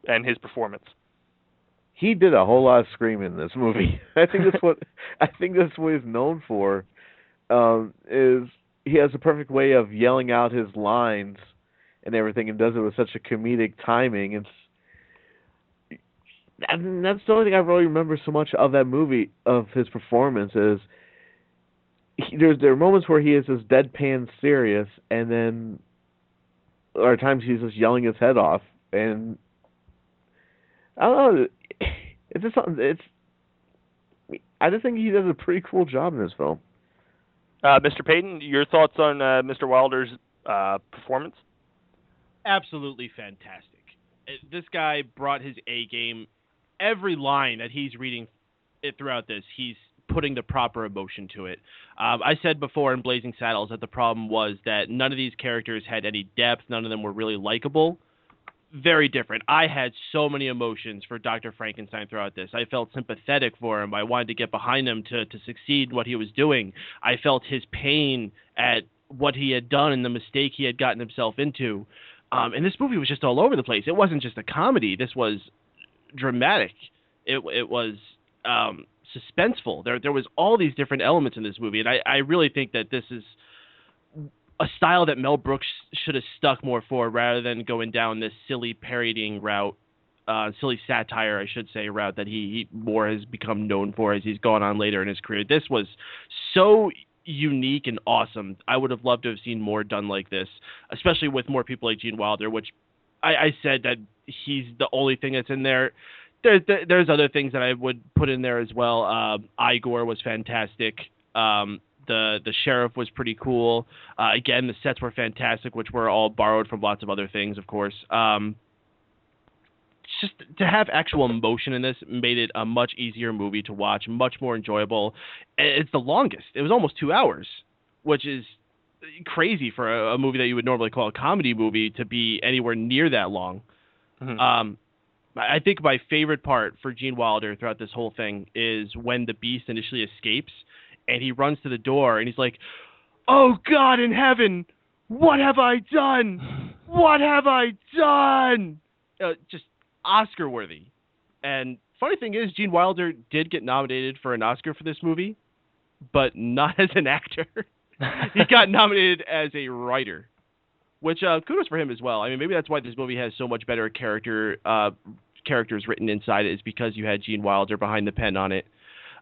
and his performance? He did a whole lot of screaming in this movie. I think that's what he's known for. Is he has a perfect way of yelling out his lines and everything, and does it with such a comedic timing. That's the only thing I really remember so much of that movie, of his performance, is there are moments where he is just deadpan serious, and then there are times he's just yelling his head off. And I don't know, it's just something. I just think he does a pretty cool job in this film. Mr. Payton, your thoughts on Mr. Wilder's performance? Absolutely fantastic. This guy brought his A game. Every line that he's reading throughout this, he's putting the proper emotion to it. I said before in Blazing Saddles that the problem was that none of these characters had any depth. None of them were really likable. Very different. I had so many emotions for Dr. Frankenstein throughout this. I felt sympathetic for him. I wanted to get behind him to succeed in what he was doing. I felt his pain at what he had done and the mistake he had gotten himself into. And this movie was just all over the place. It wasn't just a comedy. This was dramatic. It was suspenseful. There was all these different elements in this movie, and I really think that this is a style that Mel Brooks should have stuck more for, rather than going down this silly parodying route, silly satire, I should say, route that he more has become known for as he's gone on later in his career. This was so unique and awesome. I would have loved to have seen more done like this, especially with more people like Gene Wilder, which I said that he's the only thing that's in there. There's other things that I would put in there as well. Igor was fantastic. The sheriff was pretty cool. Again, the sets were fantastic, which were all borrowed from lots of other things, of course. Just to have actual emotion in this made it a much easier movie to watch, much more enjoyable. It's the longest. It was almost 2 hours, which is crazy for a movie that you would normally call a comedy movie to be anywhere near that long. Mm-hmm. I think my favorite part for Gene Wilder throughout this whole thing is when the Beast initially escapes and he runs to the door and he's like, "Oh God in heaven, what have I done? What have I done?" Just Oscar worthy. And funny thing is, Gene Wilder did get nominated for an Oscar for this movie, but not as an actor. He got nominated as a writer, which kudos for him as well. I mean, maybe that's why this movie has so much better characters written inside it, is because you had Gene Wilder behind the pen on it.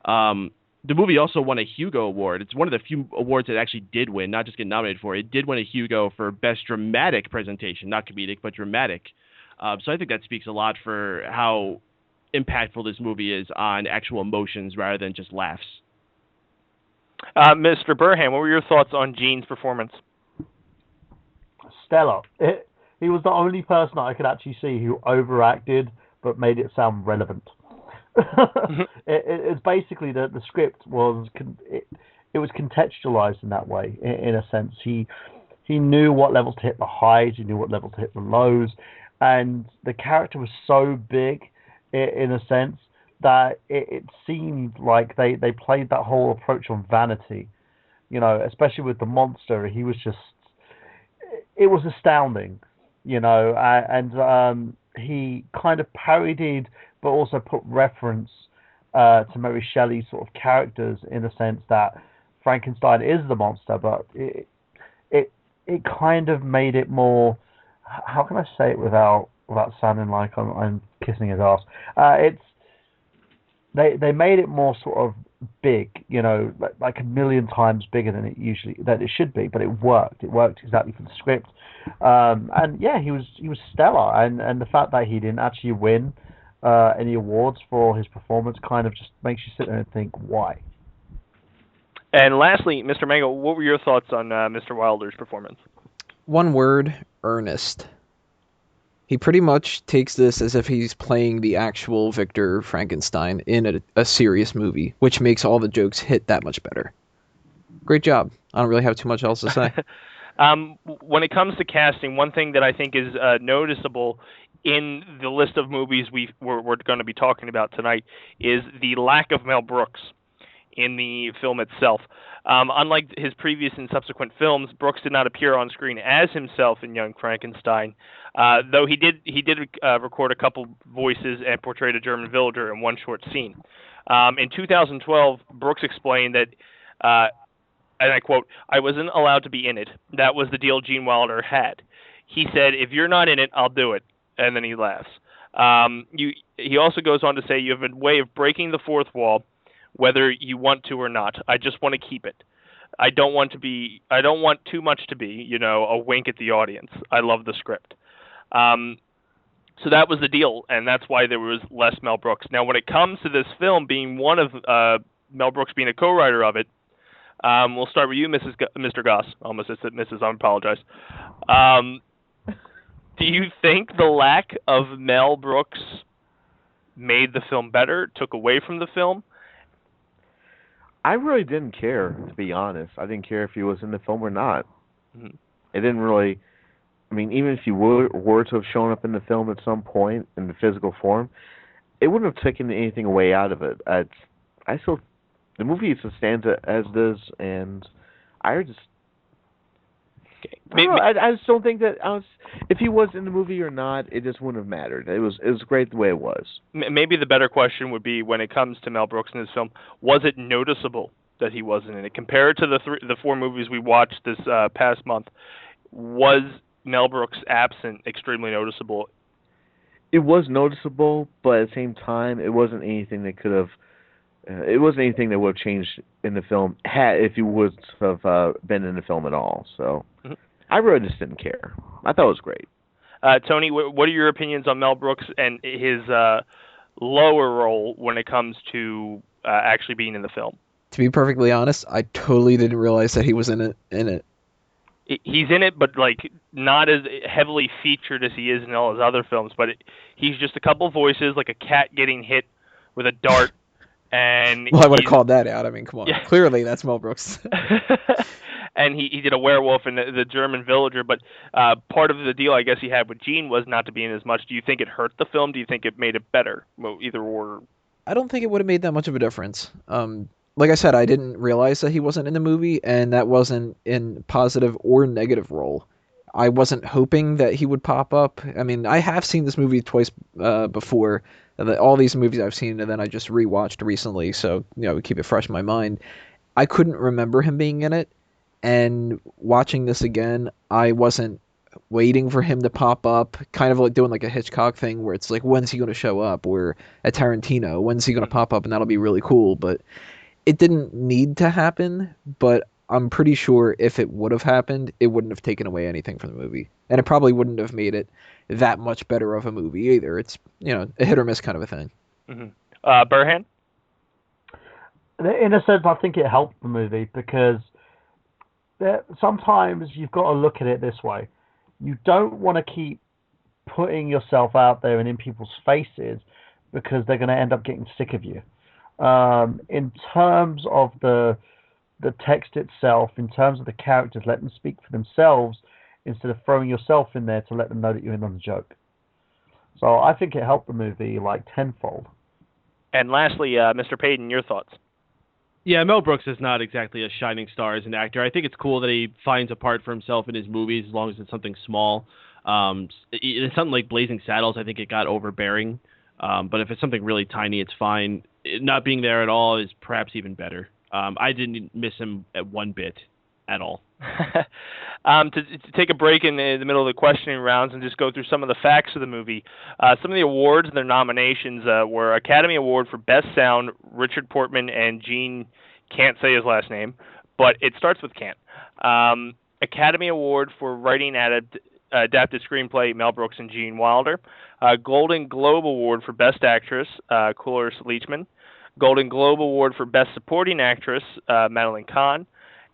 The movie also won a Hugo Award. It's one of the few awards that actually did win, not just get nominated for. It did win a Hugo for Best Dramatic Presentation, not comedic, but dramatic. So I think that speaks a lot for how impactful this movie is on actual emotions rather than just laughs. Mr. Burham, what were your thoughts on Gene's performance? Stellar. He was the only person I could actually see who overacted but made it sound relevant. It's basically the script was it was contextualized in that way. In a sense, he knew what levels to hit the highs, he knew what level to hit the lows, and the character was so big in a sense that it seemed like they played that whole approach on vanity, especially with the monster. He was just, it was astounding, and he kind of parodied but also put reference to Mary Shelley's sort of characters, in the sense that Frankenstein is the monster, but it kind of made it more, how can I say it without sounding like I'm kissing his ass? They made it more sort of big, like a million times bigger than it should be, but it worked. It worked exactly for the script. And yeah, he was stellar, and the fact that he didn't actually win any awards for his performance kind of just makes you sit there and think, why? And lastly, Mr. Mango, what were your thoughts on Mr. Wilder's performance? One word: earnest. He pretty much takes this as if he's playing the actual Victor Frankenstein in a serious movie, which makes all the jokes hit that much better. Great job. I don't really have too much else to say. When it comes to casting, one thing that I think is noticeable in the list of movies we're going to be talking about tonight is the lack of Mel Brooks in the film itself. Unlike his previous and subsequent films, Brooks did not appear on screen as himself in Young Frankenstein, though he did record a couple voices and portrayed a German villager in one short scene. In 2012, Brooks explained that, and I quote, "I wasn't allowed to be in it. That was the deal Gene Wilder had. He said, if you're not in it, I'll do it." And then he laughs. He also goes on to say, "You have a way of breaking the fourth wall, whether you want to or not. I just want to keep it. I don't want too much to be, a wink at the audience. I love the script." So that was the deal, and that's why there was less Mel Brooks. Now, when it comes to this film being one of Mel Brooks being a co-writer of it, we'll start with you, Mr. Goss. Almost said Mrs. I apologize. Do you think the lack of Mel Brooks made the film better, took away from the film? I really didn't care, to be honest. I didn't care if he was in the film or not. Mm-hmm. It didn't really... I mean, even if he were to have shown up in the film at some point in the physical form, it wouldn't have taken anything away out of it. The movie stands as it is, and I just... I just don't think that if he was in the movie or not, it just wouldn't have mattered. It was great the way it was. Maybe the better question would be, when it comes to Mel Brooks in this film, was it noticeable that he wasn't in it? Compared to the four movies we watched this past month, was Mel Brooks absent extremely noticeable? It was noticeable, but at the same time, it wasn't anything that could have. It wasn't anything that would have changed in the film if he would have been in the film at all. So I really just didn't care. I thought it was great. Tony, what are your opinions on Mel Brooks and his lower role when it comes to actually being in the film? To be perfectly honest, I totally didn't realize that he was in it. He's in it, but like not as heavily featured as he is in all his other films. But he's just a couple voices, like a cat getting hit with a dart. And well, I would have called that out. I mean, come on. Yeah. Clearly, that's Mel Brooks. And he did a werewolf in the German Villager. But part of the deal, I guess, he had with Gene was not to be in as much. Do you think it hurt the film? Do you think it made it better? Well, either or. I don't think it would have made that much of a difference. Like I said, I didn't realize that he wasn't in the movie, and that wasn't in positive or negative role. I wasn't hoping that he would pop up. I mean, I have seen this movie twice before. All these movies I've seen, and then I just rewatched recently, so keep it fresh in my mind. I couldn't remember him being in it, and watching this again, I wasn't waiting for him to pop up, kind of like doing like a Hitchcock thing where it's like, when's he going to show up? Or a Tarantino, when's he going to pop up? And that'll be really cool, but it didn't need to happen, but I'm pretty sure if it would have happened, it wouldn't have taken away anything from the movie. And it probably wouldn't have made it that much better of a movie either. It's, a hit or miss kind of a thing. Mm-hmm. Burhan? In a sense, I think it helped the movie because sometimes you've got to look at it this way. You don't want to keep putting yourself out there and in people's faces because they're going to end up getting sick of you. In terms of the text itself, in terms of the characters, let them speak for themselves instead of throwing yourself in there to let them know that you're in on the joke. So I think it helped the movie like tenfold. And lastly, Mr. Payton, your thoughts? Yeah, Mel Brooks is not exactly a shining star as an actor. I think it's cool that he finds a part for himself in his movies as long as it's something small. It's something like Blazing Saddles, I think it got overbearing. But if it's something really tiny, it's fine. Not being there at all is perhaps even better. I didn't miss him at one bit at all. To take a break in the middle of the questioning rounds and just go through some of the facts of the movie. Some of the awards and their nominations were Academy Award for Best Sound, Richard Portman and Gene, can't say his last name, but it starts with can't. Academy Award for Writing Adapted Screenplay, Mel Brooks and Gene Wilder. Golden Globe Award for Best Actress, Cloris Leachman. Golden Globe Award for Best Supporting Actress, Madeline Kahn.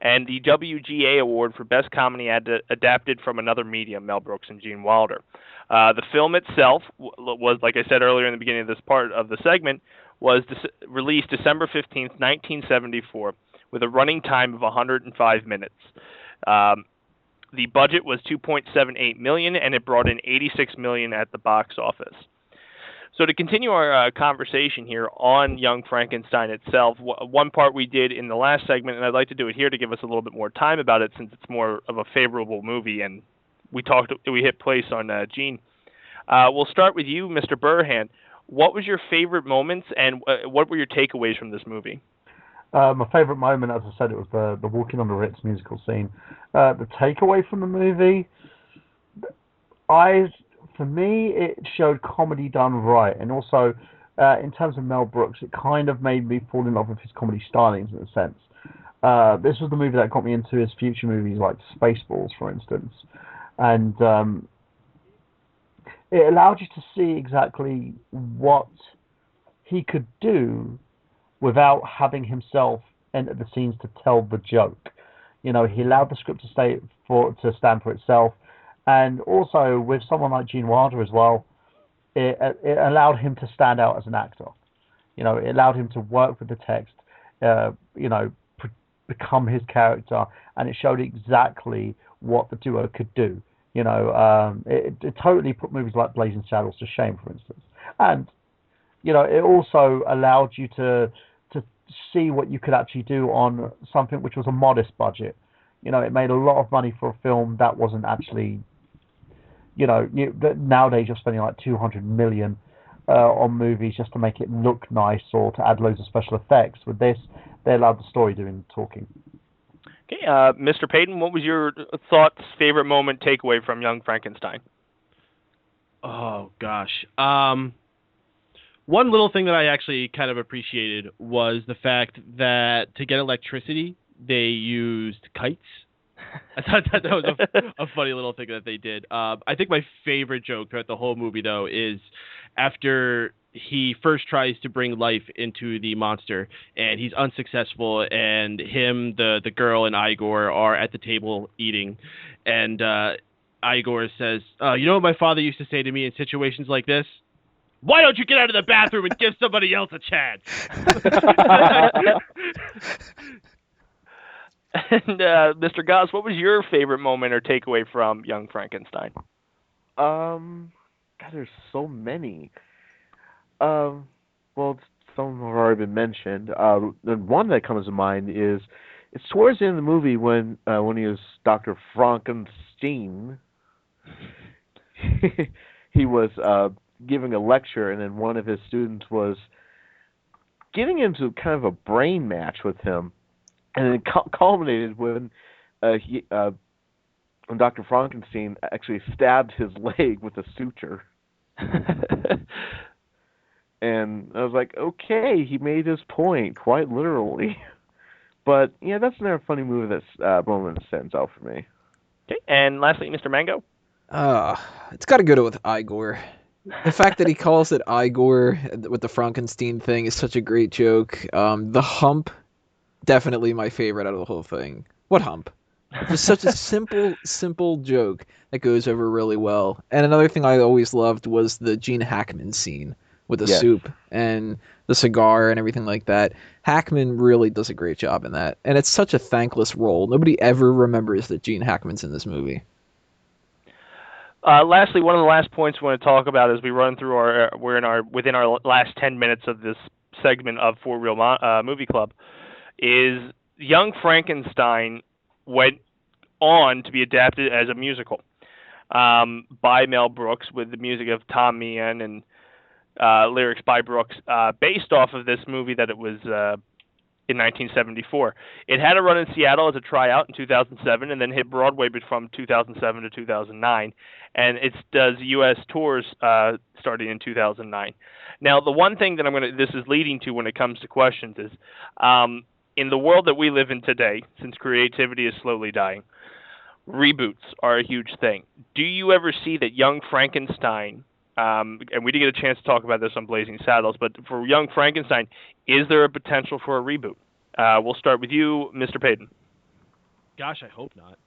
And the WGA Award for Best Comedy Adapted from Another Medium, Mel Brooks and Gene Wilder. The film itself was, like I said earlier in the beginning of this part of the segment, was released December 15th, 1974, with a running time of 105 minutes. The budget was $2.78 million, and it brought in $86 million at the box office. So to continue our conversation here on Young Frankenstein itself, one part we did in the last segment, and I'd like to do it here to give us a little bit more time about it since it's more of a favorable movie, and we hit place on Gene. We'll start with you, Mr. Burhan. What was your favorite moments, and what were your takeaways from this movie? My favorite moment, as I said, it was the Walking on the Ritz musical scene. The takeaway from the movie, for me, it showed comedy done right, and also in terms of Mel Brooks, it kind of made me fall in love with his comedy stylings in a sense. This was the movie that got me into his future movies like Spaceballs, for instance, and it allowed you to see exactly what he could do without having himself enter the scenes to tell the joke. He allowed the script to stand for itself. And also, with someone like Gene Wilder as well, it allowed him to stand out as an actor. It allowed him to work with the text, become his character, and it showed exactly what the duo could do. It totally put movies like Blazing Saddles to shame, for instance. And, it also allowed you to see what you could actually do on something which was a modest budget. It made a lot of money for a film that wasn't actually... nowadays you're spending like $200 million on movies just to make it look nice or to add loads of special effects. With this, they allowed the story doing the talking. Okay, Mr. Payton, what was your thoughts, favorite moment, takeaway from Young Frankenstein? Oh, gosh. One little thing that I actually kind of appreciated was the fact that to get electricity, they used kites. I thought that was a funny little thing that they did. I think my favorite joke throughout the whole movie, though, is after he first tries to bring life into the monster, and he's unsuccessful, and him, the girl, and Igor are at the table eating, and Igor says, you know what my father used to say to me in situations like this? Why don't you get out of the bathroom and give somebody else a chance? And Mr. Goss, what was your favorite moment or takeaway from Young Frankenstein? God, there's so many. Well, some have already been mentioned. The one that comes to mind is it's towards the end of the movie when he was Dr. Frankenstein. He was giving a lecture, and then one of his students was getting into kind of a brain match with him. And it culminated when Dr. Frankenstein actually stabbed his leg with a suture. And I was like, okay, he made his point, quite literally. But, yeah, that's another funny movie moment that stands out for me. Okay, and lastly, Mr. Mango? It's got to go with Igor. The fact that he calls it Igor with the Frankenstein thing is such a great joke. The hump, definitely my favorite out of the whole thing. What hump? Just such a simple joke that goes over really well. And another thing I always loved was the Gene Hackman scene with the soup and the cigar and everything like that. Hackman really does a great job in that. And it's such a thankless role. Nobody ever remembers that Gene Hackman's in this movie. Lastly, one of the last points we want to talk about as we run through within our last 10 minutes of this segment of Four Reel Movie Club is Young Frankenstein went on to be adapted as a musical by Mel Brooks with the music of Tom Meehan and lyrics by Brooks based off of this movie that it was in 1974. It had a run in Seattle as a tryout in 2007 and then hit Broadway from 2007 to 2009. And it does U.S. tours starting in 2009. Now, the one thing that this is leading to when it comes to questions is in the world that we live in today, since creativity is slowly dying, reboots are a huge thing. Do you ever see that Young Frankenstein, and we did get a chance to talk about this on Blazing Saddles, but for Young Frankenstein, is there a potential for a reboot? We'll start with you, Mr. Payton. Gosh, I hope not.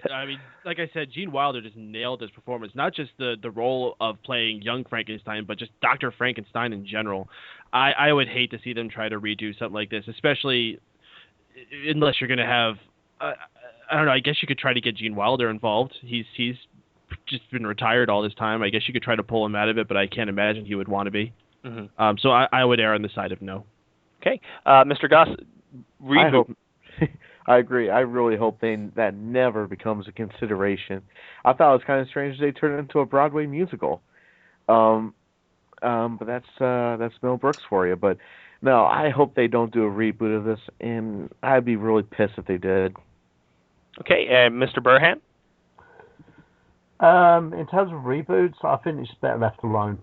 I mean, like I said, Gene Wilder just nailed his performance. Not just the role of playing young Frankenstein, but just Dr. Frankenstein in general. I would hate to see them try to redo something like this, especially unless you're going to have, I don't know, I guess you could try to get Gene Wilder involved. He's just been retired all this time. I guess you could try to pull him out of it, but I can't imagine he would want to be. Mm-hmm. So I would err on the side of no. Okay. Mr. Goss, reboot. I agree. I really hope that never becomes a consideration. I thought it was kind of strange they turned it into a Broadway musical. But that's Mel Brooks for you. But no, I hope they don't do a reboot of this, and I'd be really pissed if they did. Okay, and Mr. Burhan? In terms of reboots, I think it's better left alone.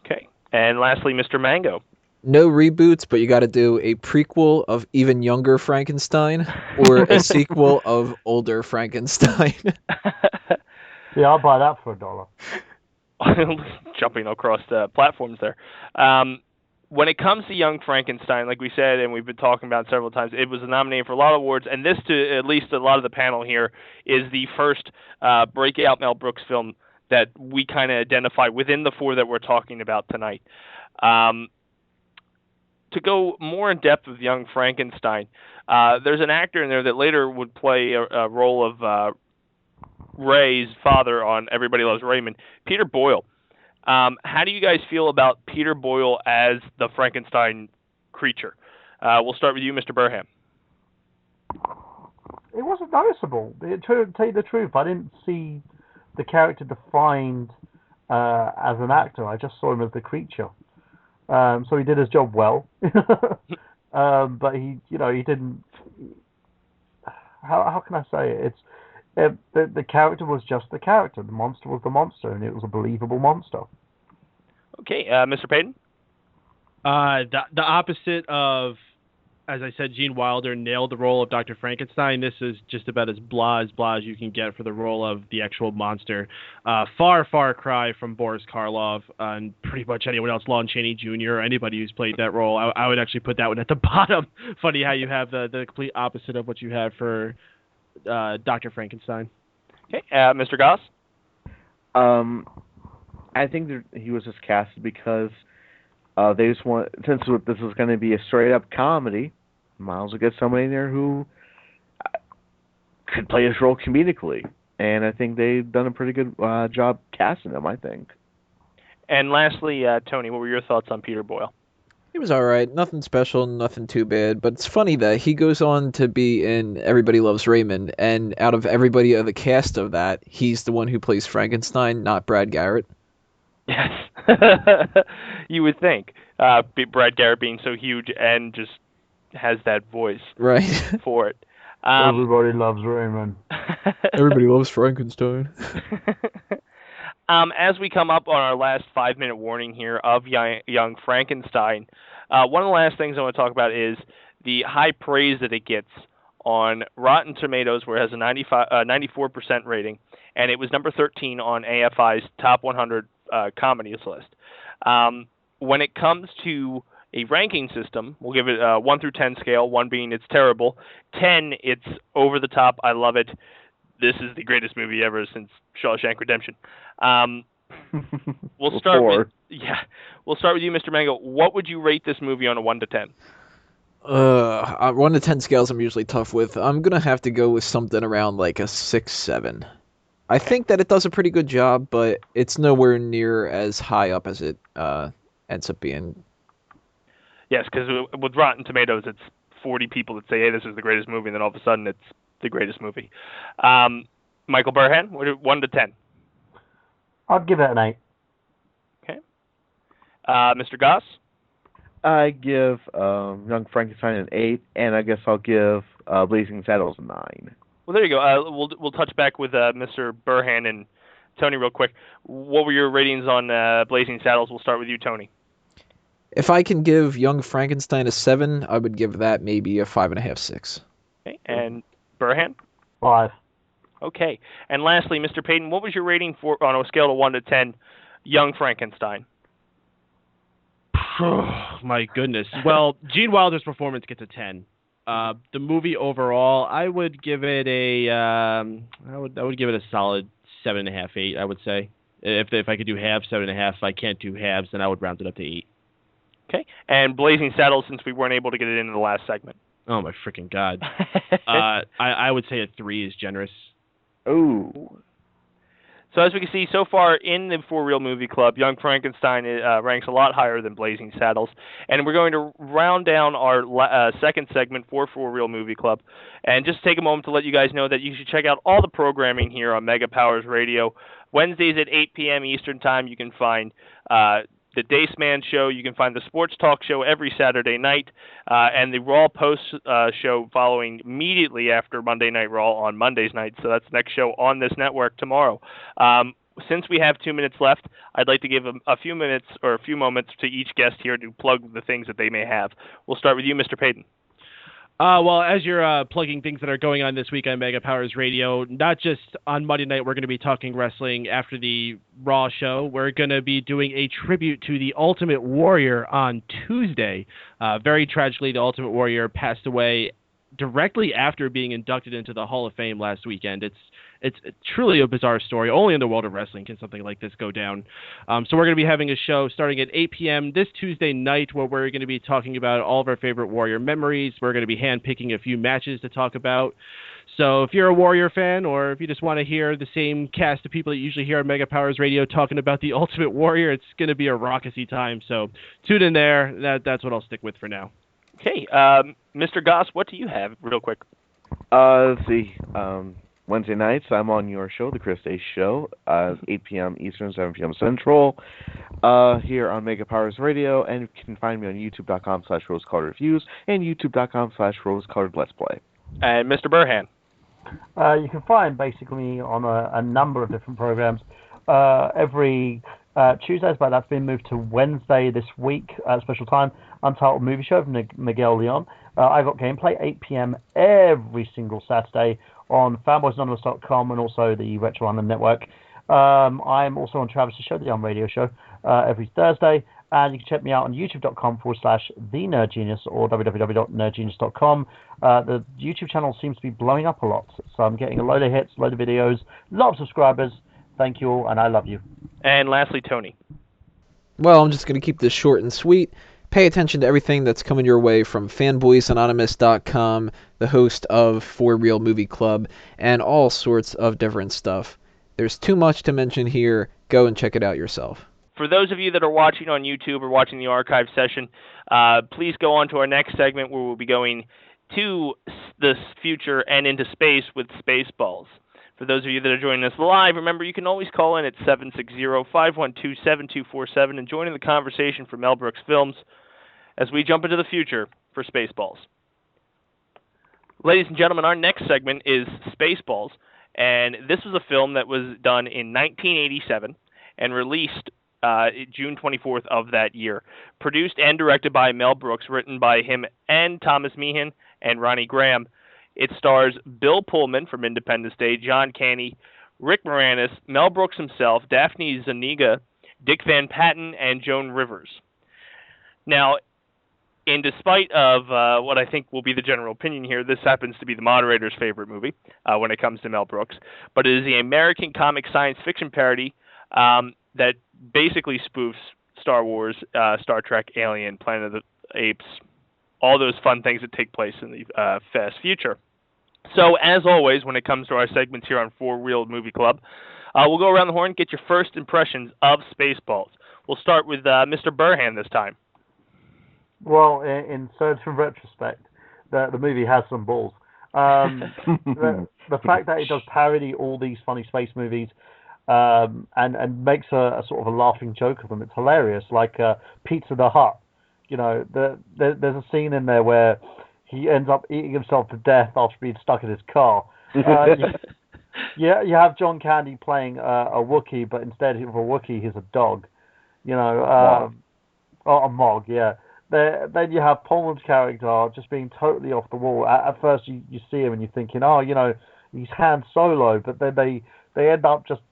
Okay, and lastly, Mr. Mango? No reboots, but you got to do a prequel of even younger Frankenstein or a sequel of older Frankenstein. Yeah, I'll buy that for $1. Jumping across the platforms there. When it comes to Young Frankenstein, like we said, and we've been talking about several times, it was nominated for a lot of awards, and this, to at least a lot of the panel here, is the first breakout Mel Brooks film that we kind of identify within the four that we're talking about tonight. To go more in depth with Young Frankenstein, there's an actor in there that later would play a role of Ray's father on Everybody Loves Raymond, Peter Boyle. How do you guys feel about Peter Boyle as the Frankenstein creature? We'll start with you, Mr. Burham. It wasn't noticeable. To tell you the truth, I didn't see the character defined as an actor. I just saw him as the creature. So he did his job well. But he didn't. How can I say it? The character was just the character. The monster was the monster, and it was a believable monster. Okay, Mr. Payton? The opposite of as I said, Gene Wilder nailed the role of Dr. Frankenstein. This is just about as blah as you can get for the role of the actual monster. Far cry from Boris Karloff and pretty much anyone else, Lon Chaney Jr., or anybody who's played that role. I would actually put that one at the bottom. Funny how you have the complete opposite of what you have for Dr. Frankenstein. Okay, Mr. Goss? I think that he was just casted because they just want, since this is going to be a straight-up comedy, Miles will get somebody in there who could play his role comedically. And I think they've done a pretty good job casting him, I think. And lastly, Tony, what were your thoughts on Peter Boyle? He was all right. Nothing special, nothing too bad. But it's funny that he goes on to be in Everybody Loves Raymond, and out of everybody of the cast of that, he's the one who plays Frankenstein, not Brad Garrett. Yes. You would think. Brad Garrett being so huge and just has that voice right for it. Everybody loves Raymond. Everybody loves Frankenstein. As we come up on our last 5-minute warning here of Young Frankenstein, one of the last things I want to talk about is the high praise that it gets on Rotten Tomatoes, where it has a 94% rating, and it was number 13 on AFI's Top 100 Comedies list. When it comes to a ranking system, we'll give it a 1 through 10 scale, 1 being it's terrible, 10 it's over the top, I love it, this is the greatest movie ever since Shawshank Redemption. We'll start with you, Mr. Mango. What would you rate this movie on a 1 to 10? 1 to 10 scales I'm usually tough with. I'm gonna have to go with something around like a 6-7. I think that it does a pretty good job, but it's nowhere near as high up as it ends up being. Yes, because with Rotten Tomatoes, it's 40 people that say, hey, this is the greatest movie, and then all of a sudden it's the greatest movie. Michael Burhan, 1 to 10? I'd give it an 8. Okay. Mr. Goss? I give Young Frankenstein an 8, and I guess I'll give Blazing Saddles a 9. Well, there you go. We'll touch back with Mr. Burhan and Tony real quick. What were your ratings on Blazing Saddles? We'll start with you, Tony. If I can give Young Frankenstein a 7, I would give that maybe a 5.5, 6. Okay, and Burhan? 5. Okay, and lastly, Mr. Payton, what was your rating for on a scale of 1 to 10, Young Frankenstein? My goodness. Well, Gene Wilder's performance gets a 10. The movie overall, I would give it I would give it a solid 7.5, 8. I would say if I could do halves, 7.5. If I can't do halves, then I would round it up to 8. Okay, and Blazing Saddles, since we weren't able to get it into the last segment. Oh my freaking god! I would say a 3 is generous. Ooh. So as we can see, so far in the For Real Movie Club, Young Frankenstein ranks a lot higher than Blazing Saddles. And we're going to round down our second segment for Real Movie Club. And just take a moment to let you guys know that you should check out all the programming here on Mega Powers Radio. Wednesdays at 8 p.m. Eastern Time, you can find the Daceman Show. You can find the Sports Talk Show every Saturday night, and the Raw Post Show following immediately after Monday Night Raw on Mondays nights. So that's the next show on this network tomorrow. Since we have 2 minutes left, I'd like to give a few minutes or a few moments to each guest here to plug the things that they may have. We'll start with you, Mr. Payton. Well, as you're plugging things that are going on this week on Mega Powers Radio, not just on Monday night, we're going to be talking wrestling after the Raw show. We're going to be doing a tribute to the Ultimate Warrior on Tuesday. Very tragically, the Ultimate Warrior passed away directly after being inducted into the Hall of Fame last weekend. It's truly a bizarre story. Only in the world of wrestling can something like this go down. So we're going to be having a show starting at 8 p.m. this Tuesday night where we're going to be talking about all of our favorite Warrior memories. We're going to be handpicking a few matches to talk about. So if you're a Warrior fan or if you just want to hear the same cast of people that you usually hear on Mega Powers Radio talking about the Ultimate Warrior, it's going to be a raucousy time. So tune in there. That's what I'll stick with for now. Okay. Mr. Goss, what do you have real quick? Let's see. Wednesday nights, I'm on your show, The Chris Day Show, 8 p.m. Eastern, 7 p.m. Central, here on Mega Powers Radio, and you can find me on youtube.com/rosecoloredreviews and youtube.com/rosecoloredletsplay. And Mr. Burhan? You can find basically on a number of different programs. Every Tuesdays, but that's been moved to Wednesday this week, special time. Untitled Movie Show from Miguel Leon. I Got Gameplay, 8 p.m. every single Saturday on fanboysanonymous.com and also the Retro Island Network. I'm also on Travis's show, the Radio Show, every Thursday. And you can check me out on youtube.com/thenerdgenius or www.nerdgenius.com. The YouTube channel seems to be blowing up a lot. So I'm getting a load of hits, a load of videos, a lot of subscribers. Thank you all, and I love you. And lastly, Tony. Well, I'm just going to keep this short and sweet. Pay attention to everything that's coming your way from fanboysanonymous.com, the host of For Real Movie Club, and all sorts of different stuff. There's too much to mention here. Go and check it out yourself. For those of you that are watching on YouTube or watching the archive session, please go on to our next segment where we'll be going to the future and into space with Spaceballs. For those of you that are joining us live, remember you can always call in at 760-512-7247 and join in the conversation for Mel Brooks Films as we jump into the future for Spaceballs. Ladies and gentlemen, our next segment is Spaceballs, and this was a film that was done in 1987 and released June 24th of that year. Produced and directed by Mel Brooks, written by him and Thomas Meehan and Ronnie Graham. It stars Bill Pullman from Independence Day, John Candy, Rick Moranis, Mel Brooks himself, Daphne Zuniga, Dick Van Patten, and Joan Rivers. Now, in despite of what I think will be the general opinion here, this happens to be the moderator's favorite movie when it comes to Mel Brooks, but it is the American comic science fiction parody that basically spoofs Star Wars, Star Trek, Alien, Planet of the Apes, all those fun things that take place in the fast future. So, as always, when it comes to our segments here on For Real Movie Club, we'll go around the horn and get your first impressions of Spaceballs. We'll start with Mr. Burhan this time. Well, in certain retrospect, the movie has some balls. The fact that it does parody all these funny space movies and makes a sort of a laughing joke of them, it's hilarious. Like Pizza the Hut. You know, there's a scene in there where he ends up eating himself to death after being stuck in his car. You have John Candy playing a Wookiee, but instead of a Wookiee, he's a dog. You know, a Mog, yeah. Then you have Pullman's character just being totally off the wall. At first, you see him and you're thinking, oh, you know, he's Han Solo, but then they end up just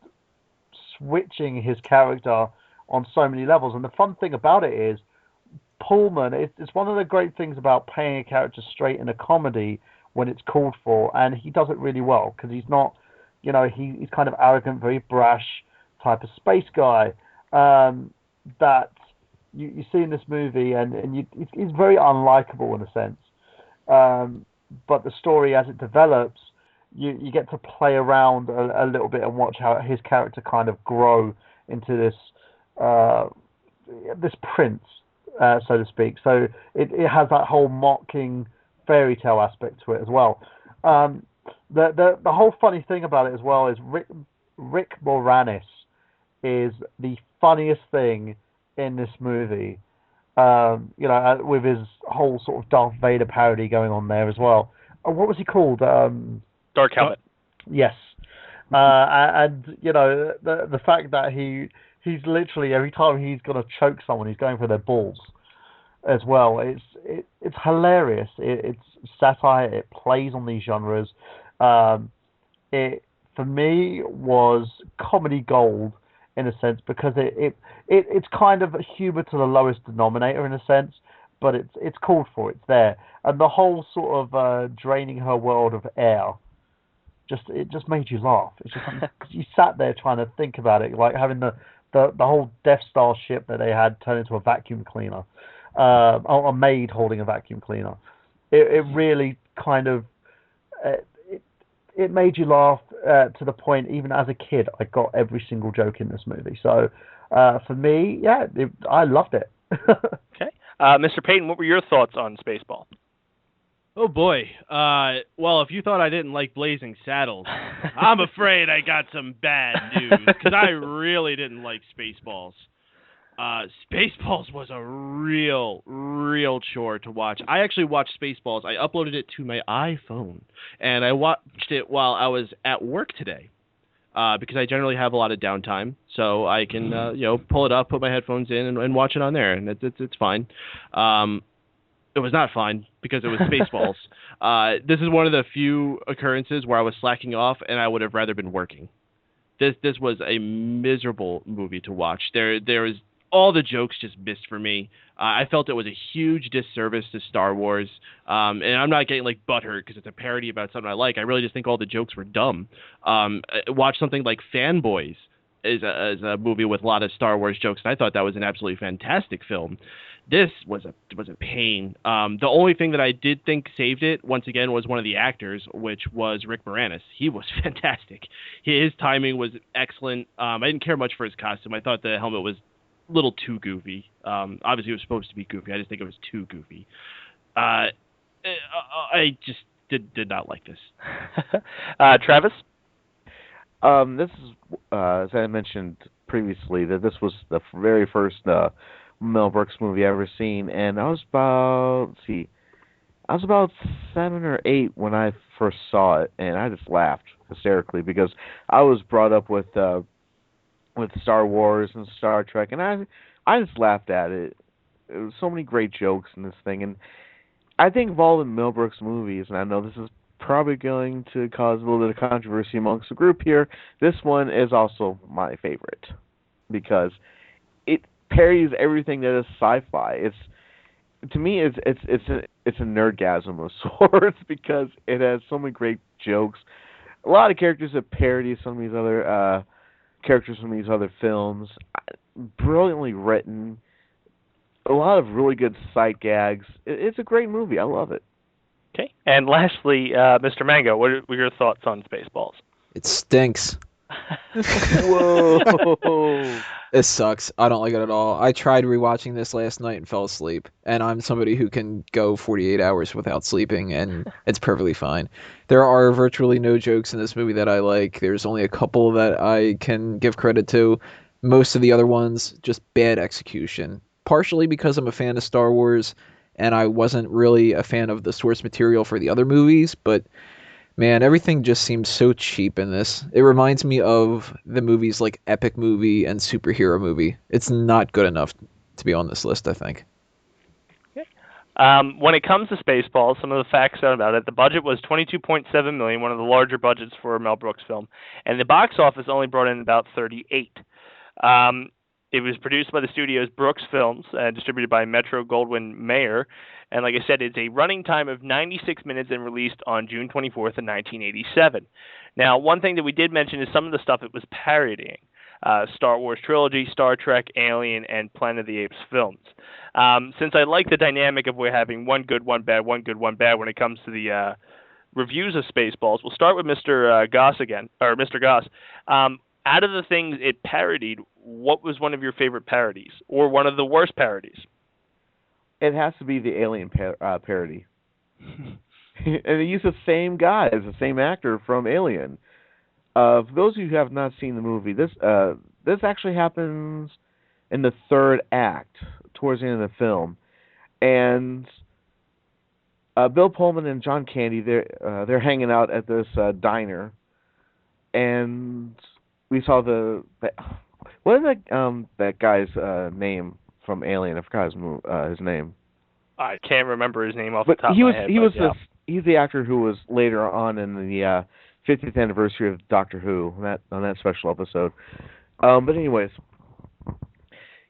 switching his character on so many levels. And the fun thing about it is, Pullman, it's one of the great things about playing a character straight in a comedy when it's called for, and he does it really well because he's not, you know, he's kind of arrogant, very brash type of space guy that you see in this movie, and he's very unlikable in a sense. But the story, as it develops, you get to play around a little bit and watch how his character kind of grow into this prince. So to speak. So it has that whole mocking fairy tale aspect to it as well. The whole funny thing about it as well is Rick Moranis is the funniest thing in this movie. You know, with his whole sort of Darth Vader parody going on there as well. What was he called? Dark Helmet. Yes. And you know, the fact that he's literally, every time he's going to choke someone, he's going for their balls as well. It's hilarious. It's satire. It plays on these genres. It, for me, was comedy gold in a sense because it's kind of humor to the lowest denominator in a sense, but it's called for. It's there. And the whole sort of draining her world of air, it just made you laugh. It's just you sat there trying to think about it, like having the whole Death Star ship that they had turned into a vacuum cleaner, a maid holding a vacuum cleaner. It really kind of it made you laugh to the point, even as a kid, I got every single joke in this movie. So for me, yeah, I loved it. Okay. Mr. Payton, what were your thoughts on Spaceball? Oh boy. Well, if you thought I didn't like Blazing Saddles, I'm afraid I got some bad news because I really didn't like Spaceballs. Spaceballs was a real chore to watch. I actually watched Spaceballs. I uploaded it to my iPhone, and I watched it while I was at work today. because I generally have a lot of downtime, so I can pull it up, put my headphones in, and watch it on there, and it's fine. It was not fine because it was Spaceballs. This is one of the few occurrences where I was slacking off, and I would have rather been working. This was a miserable movie to watch. There was all the jokes just missed for me. I felt it was a huge disservice to Star Wars, and I'm not getting like butthurt because it's a parody about something I like. I really just think all the jokes were dumb. Watch something like Fanboys is a movie with a lot of Star Wars jokes, and I thought that was an absolutely fantastic film. This was a pain. The only thing that I did think saved it, once again, was one of the actors, which was Rick Moranis. He was fantastic. His timing was excellent. I didn't care much for his costume. I thought the helmet was a little too goofy. Obviously, it was supposed to be goofy. I just think it was too goofy. I just did not like this. Travis? This is, as I mentioned previously, that this was the very first Mel Brooks movie I ever seen, and I was about 7 or 8 when I first saw it, and I just laughed hysterically because I was brought up with Star Wars and Star Trek, and I just laughed at it. There was so many great jokes in this thing, and I think of all the Mel Brooks movies, and I know this is probably going to cause a little bit of controversy amongst the group here, this one is also my favorite because it parodies everything that is sci-fi. To me, it's a nerdgasm of sorts because it has so many great jokes. A lot of characters that parody some of these other characters from these other films. Brilliantly written. A lot of really good sight gags. It's a great movie. I love it. Okay. And lastly, Mr. Mango, what are your thoughts on Spaceballs? It stinks. Whoa. It sucks. I don't like it at all. I tried rewatching this last night and fell asleep. And I'm somebody who can go 48 hours without sleeping, and it's perfectly fine. There are virtually no jokes in this movie that I like. There's only a couple that I can give credit to. Most of the other ones, just bad execution. Partially because I'm a fan of Star Wars, and I wasn't really a fan of the source material for the other movies, but man, everything just seems so cheap in this. It reminds me of the movies like Epic Movie and Superhero Movie. It's not good enough to be on this list, I think. Okay. When it comes to Spaceballs, some of the facts about it, the budget was $22.7 million, one of the larger budgets for a Mel Brooks film, and the box office only brought in about $38. It was produced by the studio's Brooks Films and distributed by Metro-Goldwyn-Mayer. And like I said, it's a running time of 96 minutes and released on June 24th of 1987. Now, one thing that we did mention is some of the stuff it was parodying. Star Wars Trilogy, Star Trek, Alien, and Planet of the Apes films. Since I like the dynamic of we're having one good, one bad when it comes to the reviews of Spaceballs, we'll start with Mr. Goss again, or Mr. Goss. Out of the things it parodied, what was one of your favorite parodies, or one of the worst parodies? It has to be the Alien parody. And it used the same guy as the same actor from Alien. For those of you who have not seen the movie, this actually happens in the third act, towards the end of the film. And Bill Pullman and John Candy, they're hanging out at this diner, and we saw what is that guy's name from Alien? I forgot his name. I can't remember his name off the top of my head. He's the actor who was later on in the 50th anniversary of Doctor Who on that special episode. But anyways,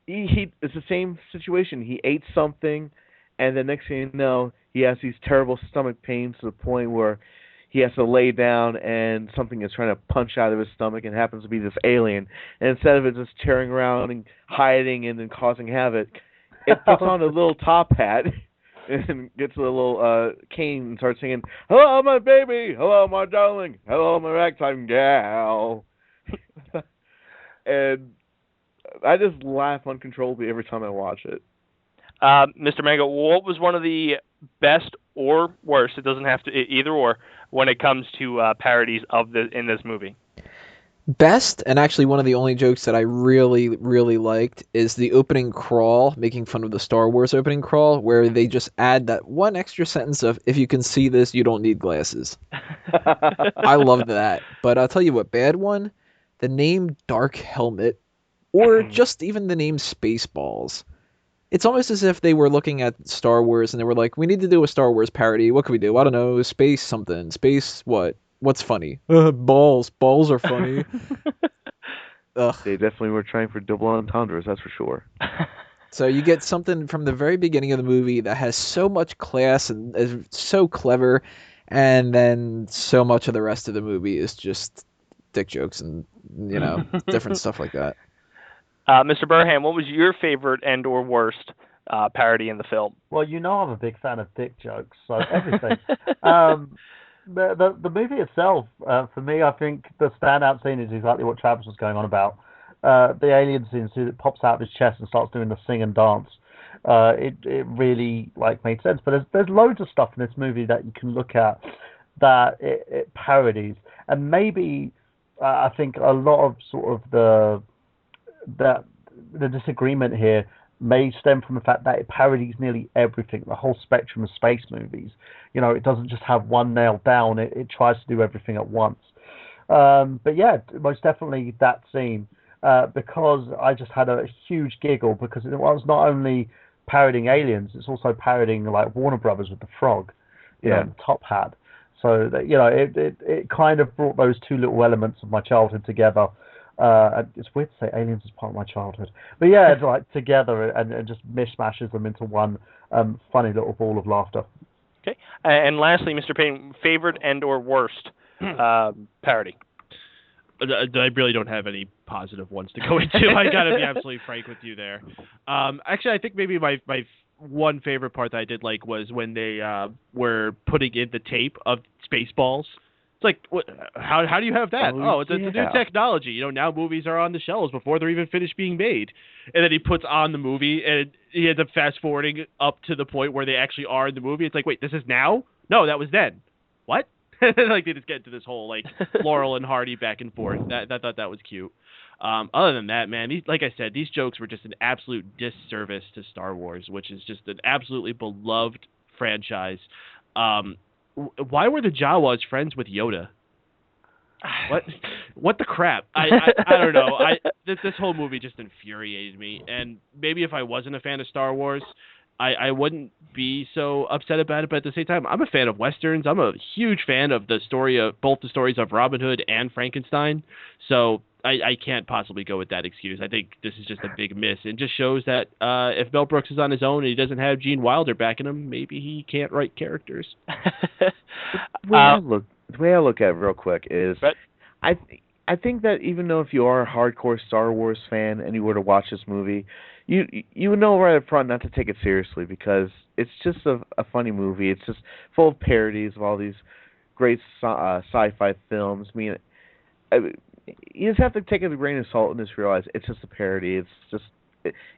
it's the same situation. He ate something, and the next thing you know, he has these terrible stomach pains to the point where he has to lay down and something is trying to punch out of his stomach, and happens to be this alien. And instead of it just tearing around and hiding and then causing havoc, it puts on a little top hat and gets a little cane and starts singing, "Hello, my baby! Hello, my darling! Hello, my ragtime gal!" And I just laugh uncontrollably every time I watch it. Mr. Mango, what was one of the best or worst, it doesn't have to either or, when it comes to parodies in this movie? Best, and actually one of the only jokes that I really, really liked, is the opening crawl, making fun of the Star Wars opening crawl, where they just add that one extra sentence of, "If you can see this, you don't need glasses." I loved that. But I'll tell you what, bad one, the name Dark Helmet, or just even the name Spaceballs. It's almost as if they were looking at Star Wars and they were like, we need to do a Star Wars parody. What can we do? I don't know. Space something. Space what? What's funny? Balls. Balls are funny. Ugh. They definitely were trying for double entendres, that's for sure. So you get something from the very beginning of the movie that has so much class and is so clever, and then so much of the rest of the movie is just dick jokes and, different stuff like that. Mr. Burham, what was your favorite and or worst parody in the film? Well, I'm a big fan of dick jokes, so everything. The movie itself, for me, I think the standout scene is exactly what Travis was going on about. The alien scene that pops out of his chest and starts doing the sing and dance. It really made sense. But there's loads of stuff in this movie that you can look at that it parodies, and maybe I think a lot of sort of the disagreement here may stem from the fact that it parodies nearly everything, the whole spectrum of space movies. It doesn't just have one nailed down. It tries to do everything at once. But yeah, most definitely that scene. Because I just had a huge giggle because it was not only parodying aliens, it's also parodying Warner Brothers with the frog, and the top hat. So that it kind of brought those two little elements of my childhood together. It's weird to say aliens is part of my childhood, but yeah, it's together and just mishmashes them into one funny little ball of laughter. Okay, and lastly, Mr. Payne, favorite and or worst parody. I really don't have any positive ones to go into. I gotta be absolutely frank with you there. Actually, I think maybe my one favorite part that I did like was when they were putting in the tape of Spaceballs. It's like, what? How do you have that? It's a new technology. Now movies are on the shelves before they're even finished being made. And then he puts on the movie, and he ends up fast forwarding up to the point where they actually are in the movie. It's like, wait, this is now? No, that was then. What? They just get into this whole Laurel and Hardy back and forth. I thought that was cute. Other than that, man, like I said, these jokes were just an absolute disservice to Star Wars, which is just an absolutely beloved franchise. Why were the Jawas friends with Yoda? What the crap? I don't know. This whole movie just infuriated me. And maybe if I wasn't a fan of Star Wars, I wouldn't be so upset about it, but at the same time, I'm a fan of Westerns. I'm a huge fan of both the stories of Robin Hood and Frankenstein, so I can't possibly go with that excuse. I think this is just a big miss, and just shows that if Mel Brooks is on his own and he doesn't have Gene Wilder backing him, maybe he can't write characters. The way I look at it real quick is, I think that even though if you are a hardcore Star Wars fan and you were to watch this movie, you would know right up front not to take it seriously, because it's just a funny movie. It's just full of parodies of all these great sci-fi films. I mean, you just have to take it with a grain of salt and just realize it's just a parody. It's just,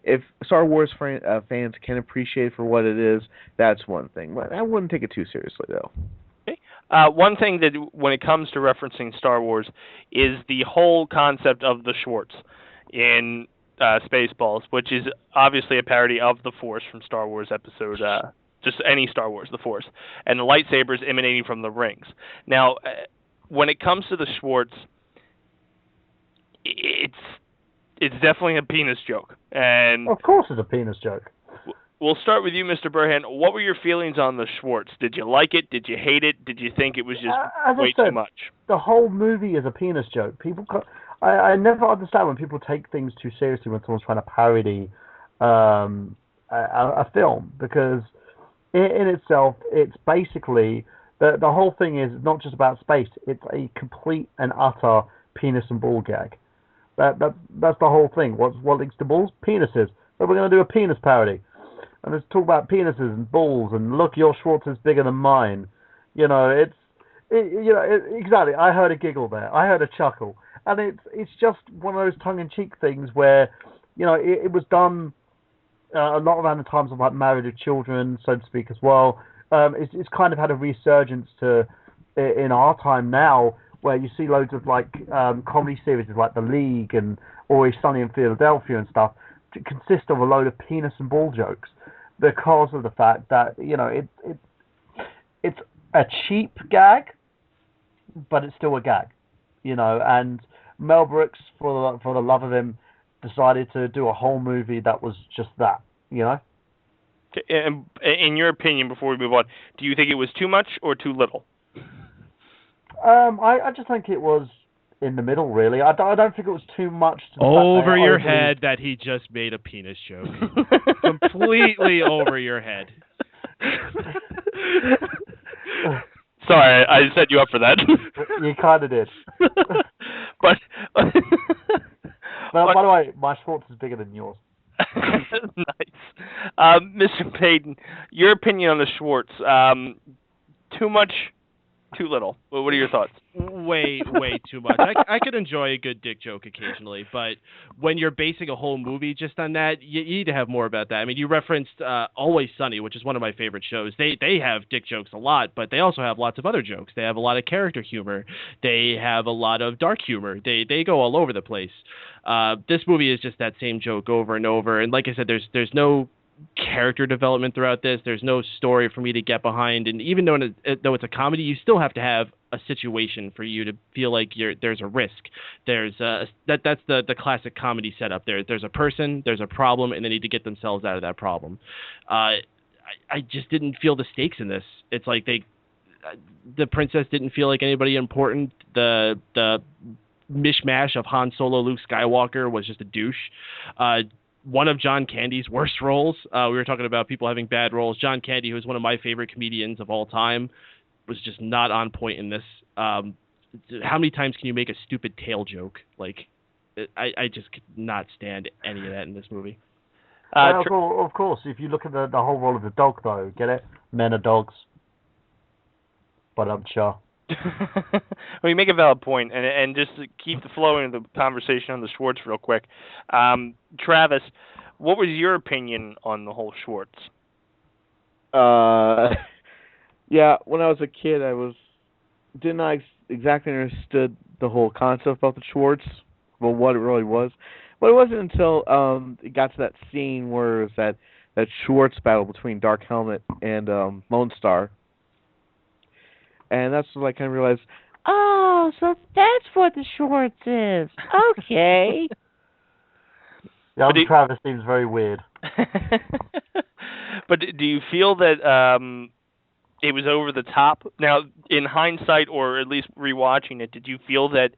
if Star Wars fans can appreciate it for what it is, that's one thing. I wouldn't take it too seriously, though. One thing that, when it comes to referencing Star Wars, is the whole concept of the Schwartz in Spaceballs, which is obviously a parody of the Force from Star Wars episode, just any Star Wars, the Force, and the lightsabers emanating from the rings. Now, when it comes to the Schwartz, it's definitely a penis joke, and of course it's a penis joke. We'll start with you, Mr. Burhan. What were your feelings on the Schwartz? Did you like it? Did you hate it? Did you think it was just way too much? The whole movie is a penis joke. I never understand when people take things too seriously when someone's trying to parody a film, because in itself, it's basically, the whole thing is not just about space. It's a complete and utter penis and ball gag. That's the whole thing. What links to balls? Penises. So we're going to do a penis parody. And let's talk about penises and balls, and look, your Schwartz is bigger than mine. Exactly. I heard a giggle there. I heard a chuckle, and it's just one of those tongue-in-cheek things where, it was done a lot around the times of Married with Children, so to speak, as well. It's kind of had a resurgence in our time now, where you see loads of comedy series like The League and Always Sunny in Philadelphia and stuff to consist of a load of penis and ball jokes, because of the fact that it's a cheap gag, but it's still a gag, and Mel Brooks, for the love of him, decided to do a whole movie that was just that, you know? And in your opinion, before we move on, do you think it was too much or too little? I just think it was in the middle, really. I don't think it was too much. Over your head that he just made a penis joke. Completely over your head. Sorry, I set you up for that. You kind of did. But by the way, my Schwartz is bigger than yours. Nice. Mr. Payton, your opinion on the Schwartz. Too much, too little. What are your thoughts? Way too much. I could enjoy a good dick joke occasionally, but when you're basing a whole movie just on that, you need to have more about that. I mean, you referenced Always Sunny, which is one of my favorite shows. They have dick jokes a lot, but they also have lots of other jokes. They have a lot of character humor. They have a lot of dark humor. They go all over the place. This movie is just that same joke over and over. And like I said, there's no character development throughout this. There's no story for me to get behind. And even though it's a comedy, you still have to have a situation for you to feel like there's a risk. That's the classic comedy setup. There's a person, there's a problem, and they need to get themselves out of that problem. I just didn't feel the stakes in this. It's like the princess didn't feel like anybody important. The mishmash of Han Solo, Luke Skywalker was just a douche. One of John Candy's worst roles. We were talking about people having bad roles. John Candy, who is one of my favorite comedians of all time, was just not on point in this. How many times can you make a stupid tail joke? Like, I just could not stand any of that in this movie. Of course, if you look at the whole role of the dog, though, get it? Men are dogs. But I'm sure. Well, you make a valid point, and just to keep the flowing of the conversation on the Schwartz real quick, Travis, what was your opinion on the whole Schwartz? Yeah, when I was a kid, didn't I exactly understood the whole concept about the Schwartz, well, what it really was. But it wasn't until it got to that scene where it was that Schwartz battle between Dark Helmet and Lone Star. And that's when I kind of realized, oh, so that's what the Schwartz is. Okay. Yeah, Travis seems very weird. But do you feel that it was over the top? Now, in hindsight, or at least rewatching it, did you feel that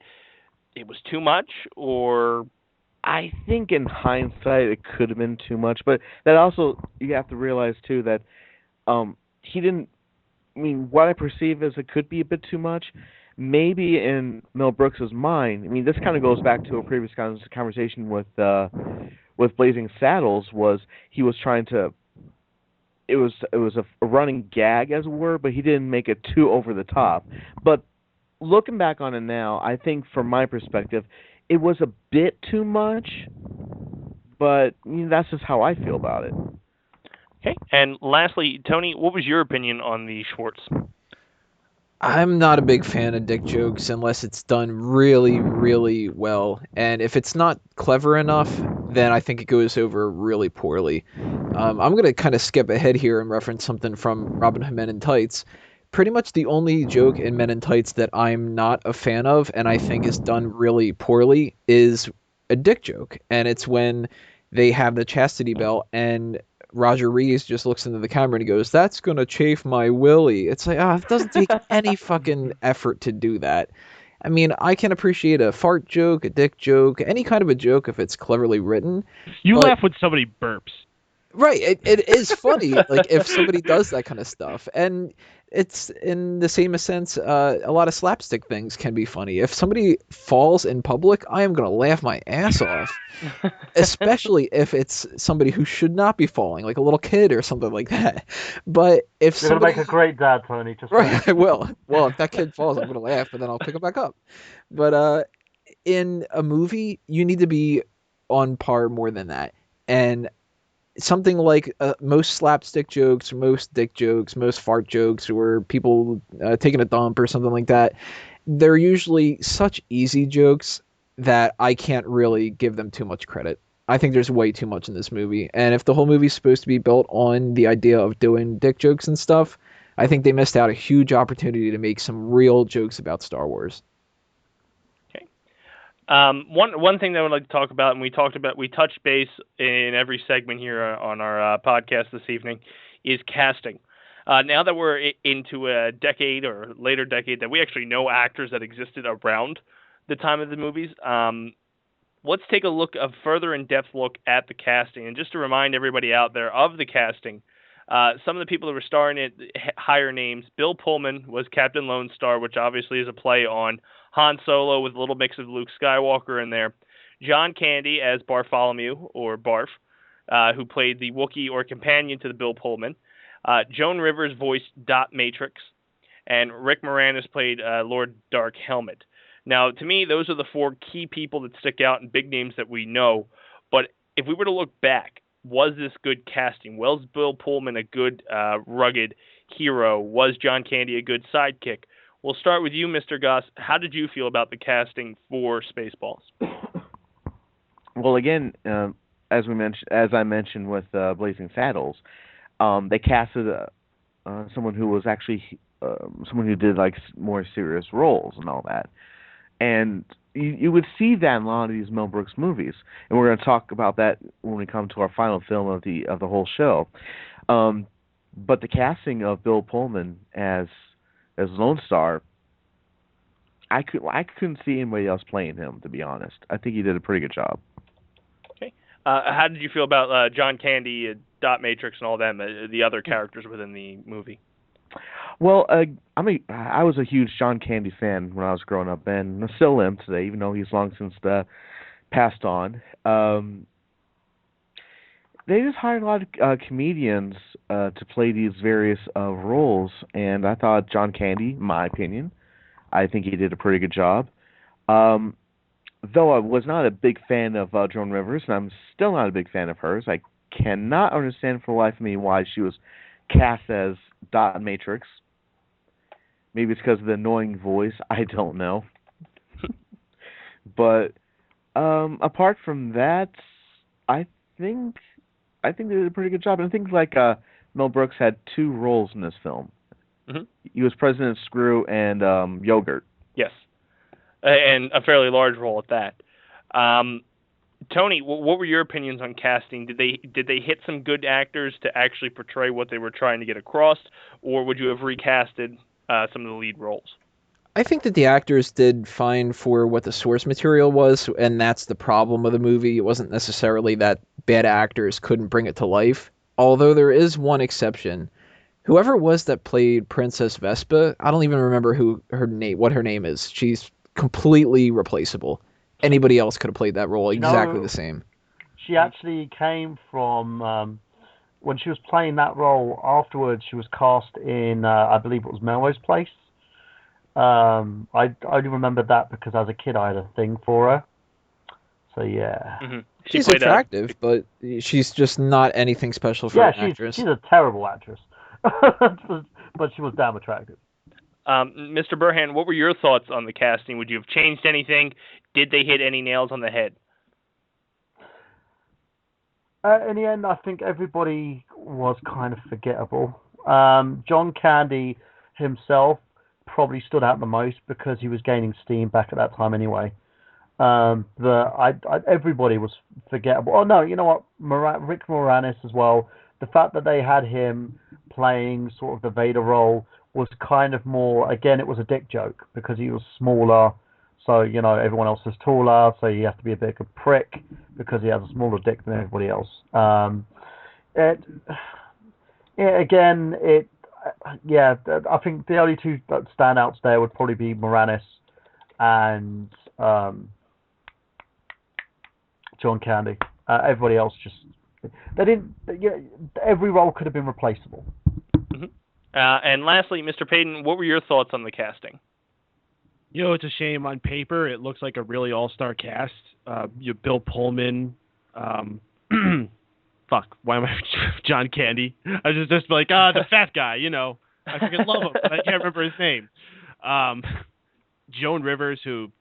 it was too much, or? I think in hindsight it could have been too much, but that also, you have to realize too that he didn't. I mean, what I perceive as it could be a bit too much, maybe in Mel Brooks's mind. I mean, this kind of goes back to a previous conversation with Blazing Saddles. Was he was trying to? It was a running gag, as it were, but he didn't make it too over the top. But looking back on it now, I think from my perspective, it was a bit too much. But that's just how I feel about it. Okay, and lastly, Tony, what was your opinion on the Schwartz? I'm not a big fan of dick jokes unless it's done really, really well. And if it's not clever enough, then I think it goes over really poorly. I'm going to kind of skip ahead here and reference something from Robin Hood Men in Tights. Pretty much the only joke in Men in Tights that I'm not a fan of and I think is done really poorly is a dick joke. And it's when they have the chastity belt and Roger Rees just looks into the camera and he goes, "That's going to chafe my willy." It's like, it doesn't take any fucking effort to do that. I mean, I can appreciate a fart joke, a dick joke, any kind of a joke if it's cleverly written. You laugh when somebody burps. Right, it is funny, like, if somebody does that kind of stuff. And it's, in the same sense, a lot of slapstick things can be funny. If somebody falls in public, I am going to laugh my ass off. Especially if it's somebody who should not be falling, like a little kid or something like that. But if you're going to make a great dad, Tony. Just right, I will. Well, if that kid falls, I'm going to laugh, but then I'll pick him back up. But in a movie, you need to be on par more than that. And something like most slapstick jokes, most dick jokes, most fart jokes, or people taking a dump or something like that, they're usually such easy jokes that I can't really give them too much credit. I think there's way too much in this movie. And if the whole movie's supposed to be built on the idea of doing dick jokes and stuff, I think they missed out a huge opportunity to make some real jokes about Star Wars. Okay. One thing that I would like to talk about, and we touched base in every segment here on our podcast this evening, is casting. Now that we're into a decade or later decade that we actually know actors that existed around the time of the movies, let's take a further in-depth look at the casting. And just to remind everybody out there of the casting, some of the people that were starring it, higher names. Bill Pullman was Captain Lone Star, which obviously is a play on Han Solo with a little mix of Luke Skywalker in there. John Candy as Bartholomew, or Barf, who played the Wookiee or companion to the Bill Pullman. Joan Rivers voiced Dot Matrix, and Rick Moranis played Lord Dark Helmet. Now, to me, those are the four key people that stick out and big names that we know. But if we were to look back, was this good casting? Was Bill Pullman a good, rugged hero? Was John Candy a good sidekick? We'll start with you, Mr. Goss. How did you feel about the casting for Spaceballs? Well, again, as I mentioned with Blazing Saddles, they casted someone who was actually someone who did like more serious roles and all that, and you would see that in a lot of these Mel Brooks movies, and we're going to talk about that when we come to our final film of the whole show. But the casting of Bill Pullman as Lone Star, I couldn't see anybody else playing him, to be honest. I think he did a pretty good job. Okay. How did you feel about John Candy, Dot Matrix, and all them, the other characters within the movie? Well, I was a huge John Candy fan when I was growing up, and I still am today, even though he's long since passed on. They just hired a lot of comedians to play these various roles, and I thought John Candy, in my opinion, I think he did a pretty good job. Though I was not a big fan of Joan Rivers, and I'm still not a big fan of hers, I cannot understand for the life of me why she was cast as Dot Matrix. Maybe it's because of the annoying voice. I don't know. But apart from that, I think they did a pretty good job. And I think Mel Brooks had two roles in this film. Mm-hmm. He was President Screw and Yogurt. Yes, and a fairly large role at that. Tony, what were your opinions on casting? Did they hit some good actors to actually portray what they were trying to get across, or would you have recasted some of the lead roles? I think that the actors did fine for what the source material was, and that's the problem of the movie. It wasn't necessarily that bad actors couldn't bring it to life, although there is one exception. Whoever it was that played Princess Vespa, I don't even remember what her name is. She's completely replaceable. Anybody else could have played that role exactly the same. She actually came from when she was playing that role. Afterwards, she was cast in I believe it was Melrose Place. I only remember that because as a kid I had a thing for her. So yeah, mm-hmm. She's attractive, but she's just not anything special for an actress. She's a terrible actress, but she was damn attractive. Mr. Burhan, what were your thoughts on the casting? Would you have changed anything? Did they hit any nails on the head? In the end, I think everybody was kind of forgettable. John Candy himself probably stood out the most because he was gaining steam back at that time anyway. Everybody was forgettable. Oh no, you know what? Rick Moranis as well. The fact that they had him playing sort of the Vader role was kind of more, again, it was a dick joke because he was smaller. So, everyone else is taller, so you have to be a bit of a prick because he has a smaller dick than everybody else. I think the only two standouts there would probably be Moranis and John Candy. Everybody else every role could have been replaceable. Mm-hmm. And lastly, Mr. Payton, what were your thoughts on the casting? It's a shame. On paper, it looks like a really all-star cast. Bill Pullman, John Candy. I was just like, the fat guy, I freaking love him, but I can't remember his name. Joan Rivers, who,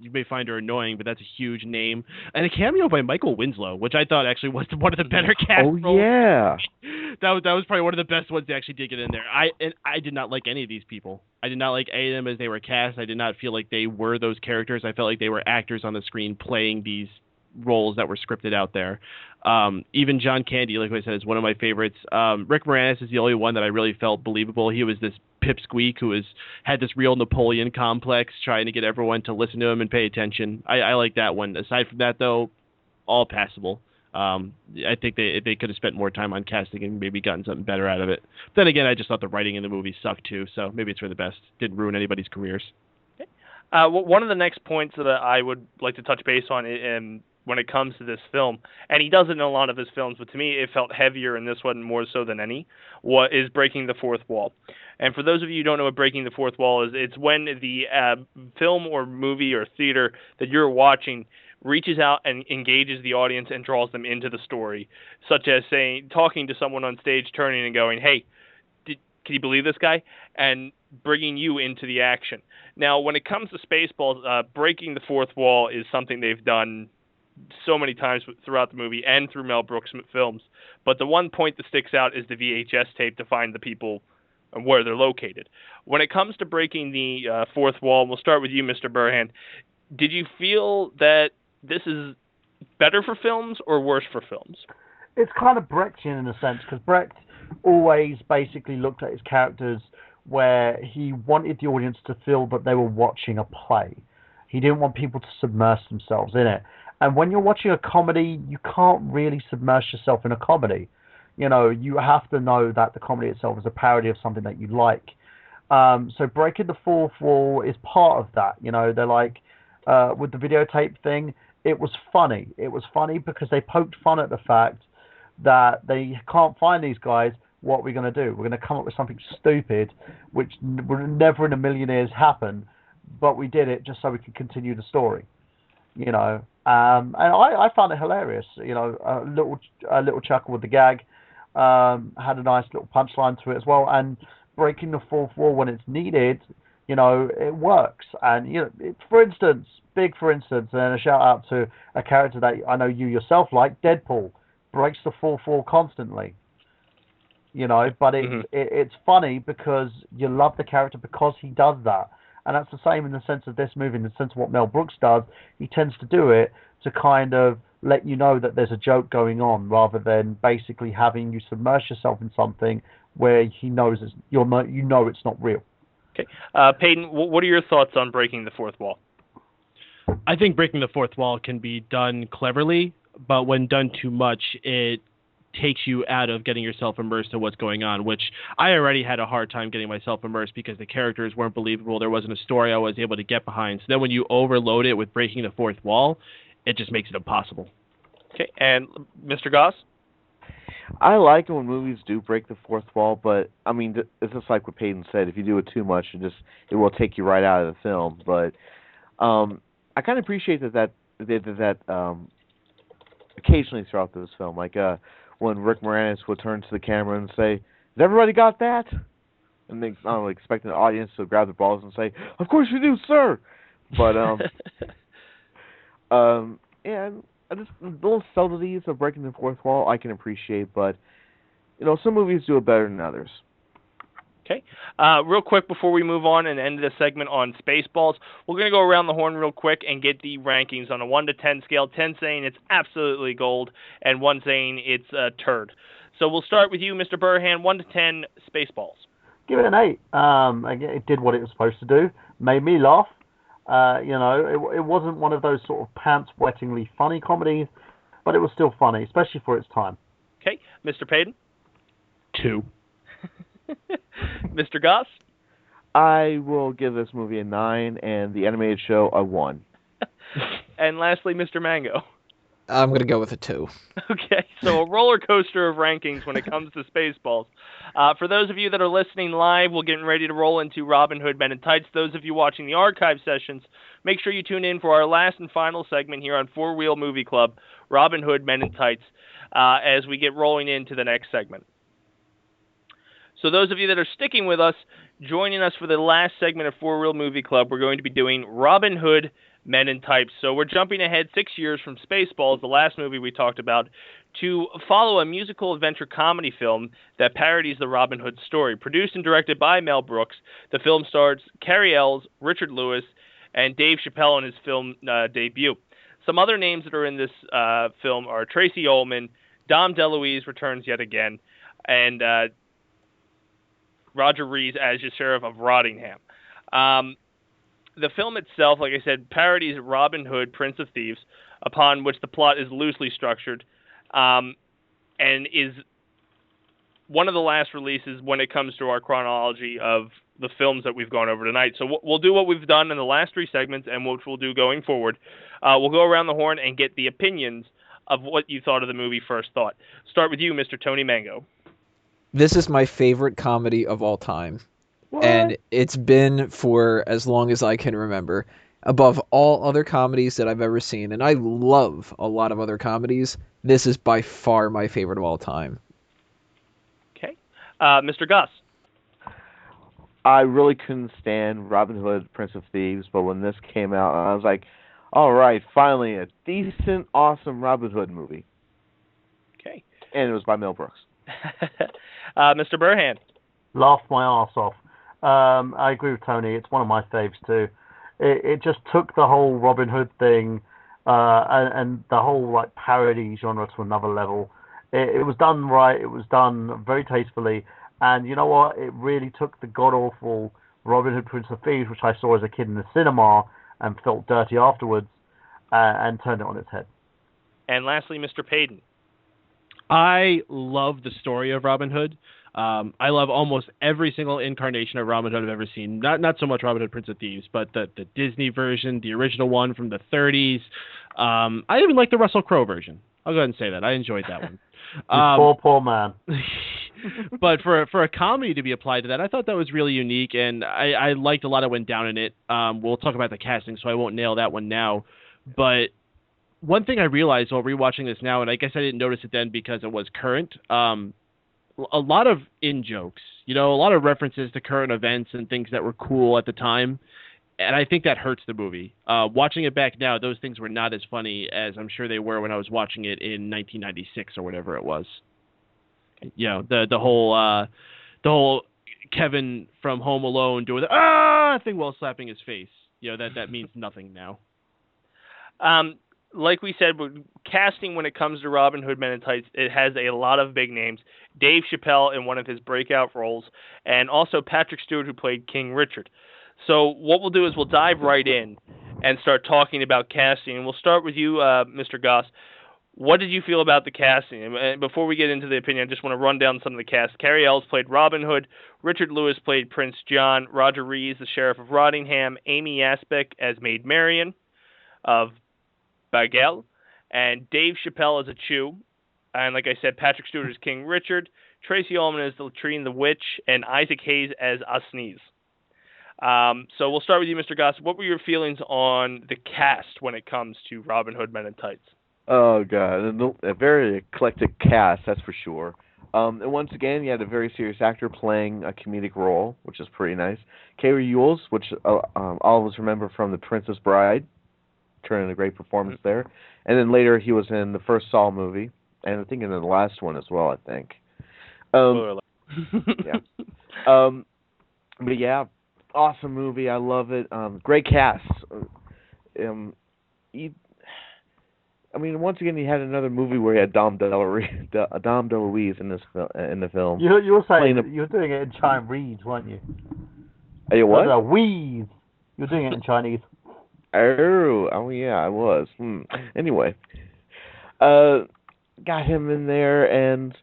you may find her annoying, but that's a huge name. And a cameo by Michael Winslow, which I thought actually was one of the better cast roles. Yeah. That was probably one of the best ones they actually did get in there. I did not like any of these people. I did not like any of them as they were cast. I did not feel like they were those characters. I felt like they were actors on the screen playing these roles that were scripted out there. Even John Candy, like I said, is one of my favorites. Rick Moranis is the only one that I really felt believable. He was this pipsqueak who had this real Napoleon complex, trying to get everyone to listen to him and pay attention. I like that one. Aside from that, though, all passable. I think they could have spent more time on casting and maybe gotten something better out of it. But then again, I just thought the writing in the movie sucked too, so maybe it's for the best. Didn't ruin anybody's careers. One of the next points that I would like to touch base on when it comes to this film, and he does it in a lot of his films, but to me it felt heavier in this one more so than any, is breaking the fourth wall. And for those of you who don't know what breaking the fourth wall is, it's when the film or movie or theater that you're watching reaches out and engages the audience and draws them into the story, such as talking to someone on stage, turning and going, hey, can you believe this guy? And bringing you into the action. Now, when it comes to Spaceballs, breaking the fourth wall is something they've done so many times throughout the movie and through Mel Brooks films. But the one point that sticks out is the VHS tape to find the people and where they're located. When it comes to breaking the fourth wall, we'll start with you, Mr. Burhan. Did you feel that this is better for films or worse for films? It's kind of Brechtian in a sense, because Brecht always basically looked at his characters where he wanted the audience to feel that they were watching a play. He didn't want people to submerge themselves in it. And when you're watching a comedy, you can't really submerge yourself in a comedy. You know, you have to know that the comedy itself is a parody of something that you like. So breaking the fourth wall is part of that. You know, they're like, with the videotape thing, it was funny. It was funny because they poked fun at the fact that they can't find these guys. What we're going to do? We're going to come up with something stupid, which would never in a million years happen, but we did it just so we could continue the story. You know, and I found it hilarious. You know, a little chuckle with the gag, had a nice little punchline to it as well. And breaking the fourth wall when it's needed, you know, it works. And you know, for instance, and a shout out to a character that I know you yourself like, Deadpool, breaks the fourth wall constantly. You know, but it's funny because you love the character because he does that. And that's the same in the sense of this movie, in the sense of what Mel Brooks does. He tends to do it to kind of let you know that there's a joke going on, rather than basically having you submerge yourself in something where he knows you know it's not real. Okay, Peyton, what are your thoughts on breaking the fourth wall? I think breaking the fourth wall can be done cleverly, but when done too much, it takes you out of getting yourself immersed in what's going on, which I already had a hard time getting myself immersed because the characters weren't believable. There wasn't a story I was able to get behind. So then when you overload it with breaking the fourth wall, it just makes it impossible. Okay, and Mr. Goss? I like it when movies do break the fourth wall, but I mean, it's just like what Peyton said. If you do it too much, it will take you right out of the film. But I kind of appreciate that occasionally throughout this film, like when Rick Moranis would turn to the camera and say, "Has everybody got that?" And they, I don't know, expecting the audience to grab their balls and say, "Of course you do, sir." But yeah, just little subtleties of breaking the fourth wall I can appreciate, but you know, some movies do it better than others. Okay. Real quick before we move on and end this segment on Spaceballs, we're going to go around the horn real quick and get the rankings on a 1 to 10 scale, 10 saying it's absolutely gold and 1 saying it's a turd. So we'll start with you, Mr. Burhan, 1 to 10 Spaceballs. Give it an 8. It did what it was supposed to do, made me laugh. You know, it wasn't one of those sort of pants-wettingly funny comedies, but it was still funny, especially for its time. Okay. Mr. Payton? 2. Mr. Goss? I will give this movie a 9 and the animated show a 1. And lastly, Mr. Mango? I'm going to go with a 2. Okay, so a roller coaster of rankings when it comes to Spaceballs. For those of you that are listening live, we're getting ready to roll into Robin Hood Men in Tights. Those of you watching the archive sessions, make sure you tune in for our last and final segment here on Four Wheel Movie Club, Robin Hood Men in Tights, as we get rolling into the next segment. So those of you that are sticking with us, Joining us for the last segment of For Real Movie Club, we're going to be doing Robin Hood, Men in Tights. So we're jumping ahead 6 years from Spaceballs, the last movie we talked about, to follow a musical adventure comedy film that parodies the Robin Hood story. Produced and directed by Mel Brooks, the film stars Cary Elwes, Richard Lewis, and Dave Chappelle in his film debut. Some other names that are in this film are Tracy Ullman, Dom DeLuise returns yet again, and Roger Rees as the Sheriff of Rottingham. The film itself, like I said, parodies Robin Hood, Prince of Thieves, upon which the plot is loosely structured, and is one of the last releases when it comes to our chronology of the films that we've gone over tonight. So we'll do what we've done in the last 3 segments, and which we'll do going forward. We'll go around the horn and get the opinions of what you thought of the movie first thought. Start with you, Mr. Tony Mango. This is my favorite comedy of all time. What? And it's been for as long as I can remember. Above all other comedies that I've ever seen, and I love a lot of other comedies, this is by far my favorite of all time. Okay. Mr. Gus. I really couldn't stand Robin Hood, Prince of Thieves, but when this came out, I was like, all right, finally a decent, awesome Robin Hood movie. Okay. And it was by Mel Brooks. Mr. Burhan. Laughed my arse off. I agree with Tony. It's one of my faves too. It just took the whole Robin Hood thing and the whole like parody genre to another level. It was done right. It was done very tastefully. And you know what? It really took the god-awful Robin Hood, Prince of Thieves, which I saw as a kid in the cinema and felt dirty afterwards, and turned it on its head. And lastly, Mr. Payton. I love the story of Robin Hood. I love almost every single incarnation of Robin Hood I've ever seen. Not so much Robin Hood, Prince of Thieves, but the Disney version, the original one from the 30s. I even like the Russell Crowe version. I'll go ahead and say that. I enjoyed that one. Poor man. But for a comedy to be applied to that, I thought that was really unique, and I liked a lot of what went down in it. We'll talk about the casting, so I won't nail that one now. But one thing I realized while rewatching this now, and I guess I didn't notice it then because it was current, a lot of in-jokes, a lot of references to current events and things that were cool at the time, and I think that hurts the movie. Watching it back now, those things were not as funny as I'm sure they were when I was watching it in 1996 or whatever it was. The whole Kevin from Home Alone doing the thing while slapping his face. That means nothing now. Like we said, casting when it comes to Robin Hood Men in Tights, it has a lot of big names. Dave Chappelle in one of his breakout roles, and also Patrick Stewart, who played King Richard. So what we'll do is we'll dive right in and start talking about casting. And we'll start with you, Mr. Goss. What did you feel about the casting? And before we get into the opinion, I just want to run down some of the cast. Cary Elwes played Robin Hood. Richard Lewis played Prince John. Roger Rees, the Sheriff of Rottingham. Amy Aspect as Maid Marian of Bagel. And Dave Chappelle as a Chew. And like I said, Patrick Stewart as King Richard. Tracy Ullman as Latrine the Witch. And Isaac Hayes as Sneeze. So we'll start with you, Mr. Goss. What were your feelings on the cast when it comes to Robin Hood Men in Tights? Oh, God. A very eclectic cast, that's for sure. And once again, you had a very serious actor playing a comedic role, which is pretty nice. Cary Elwes, which all of us remember from The Princess Bride, turning a great performance there. And then later he was in the first Saw movie, and I think in the last one as well, I think. Yeah. But yeah, awesome movie. I love it. Great cast. Once again, he had another movie where he had Dom DeLuise in the film. You were saying you were doing it in Chinese, weren't you? Are you what? Weed. You're doing it in Chinese. Oh yeah, I was. Anyway, got him in there, and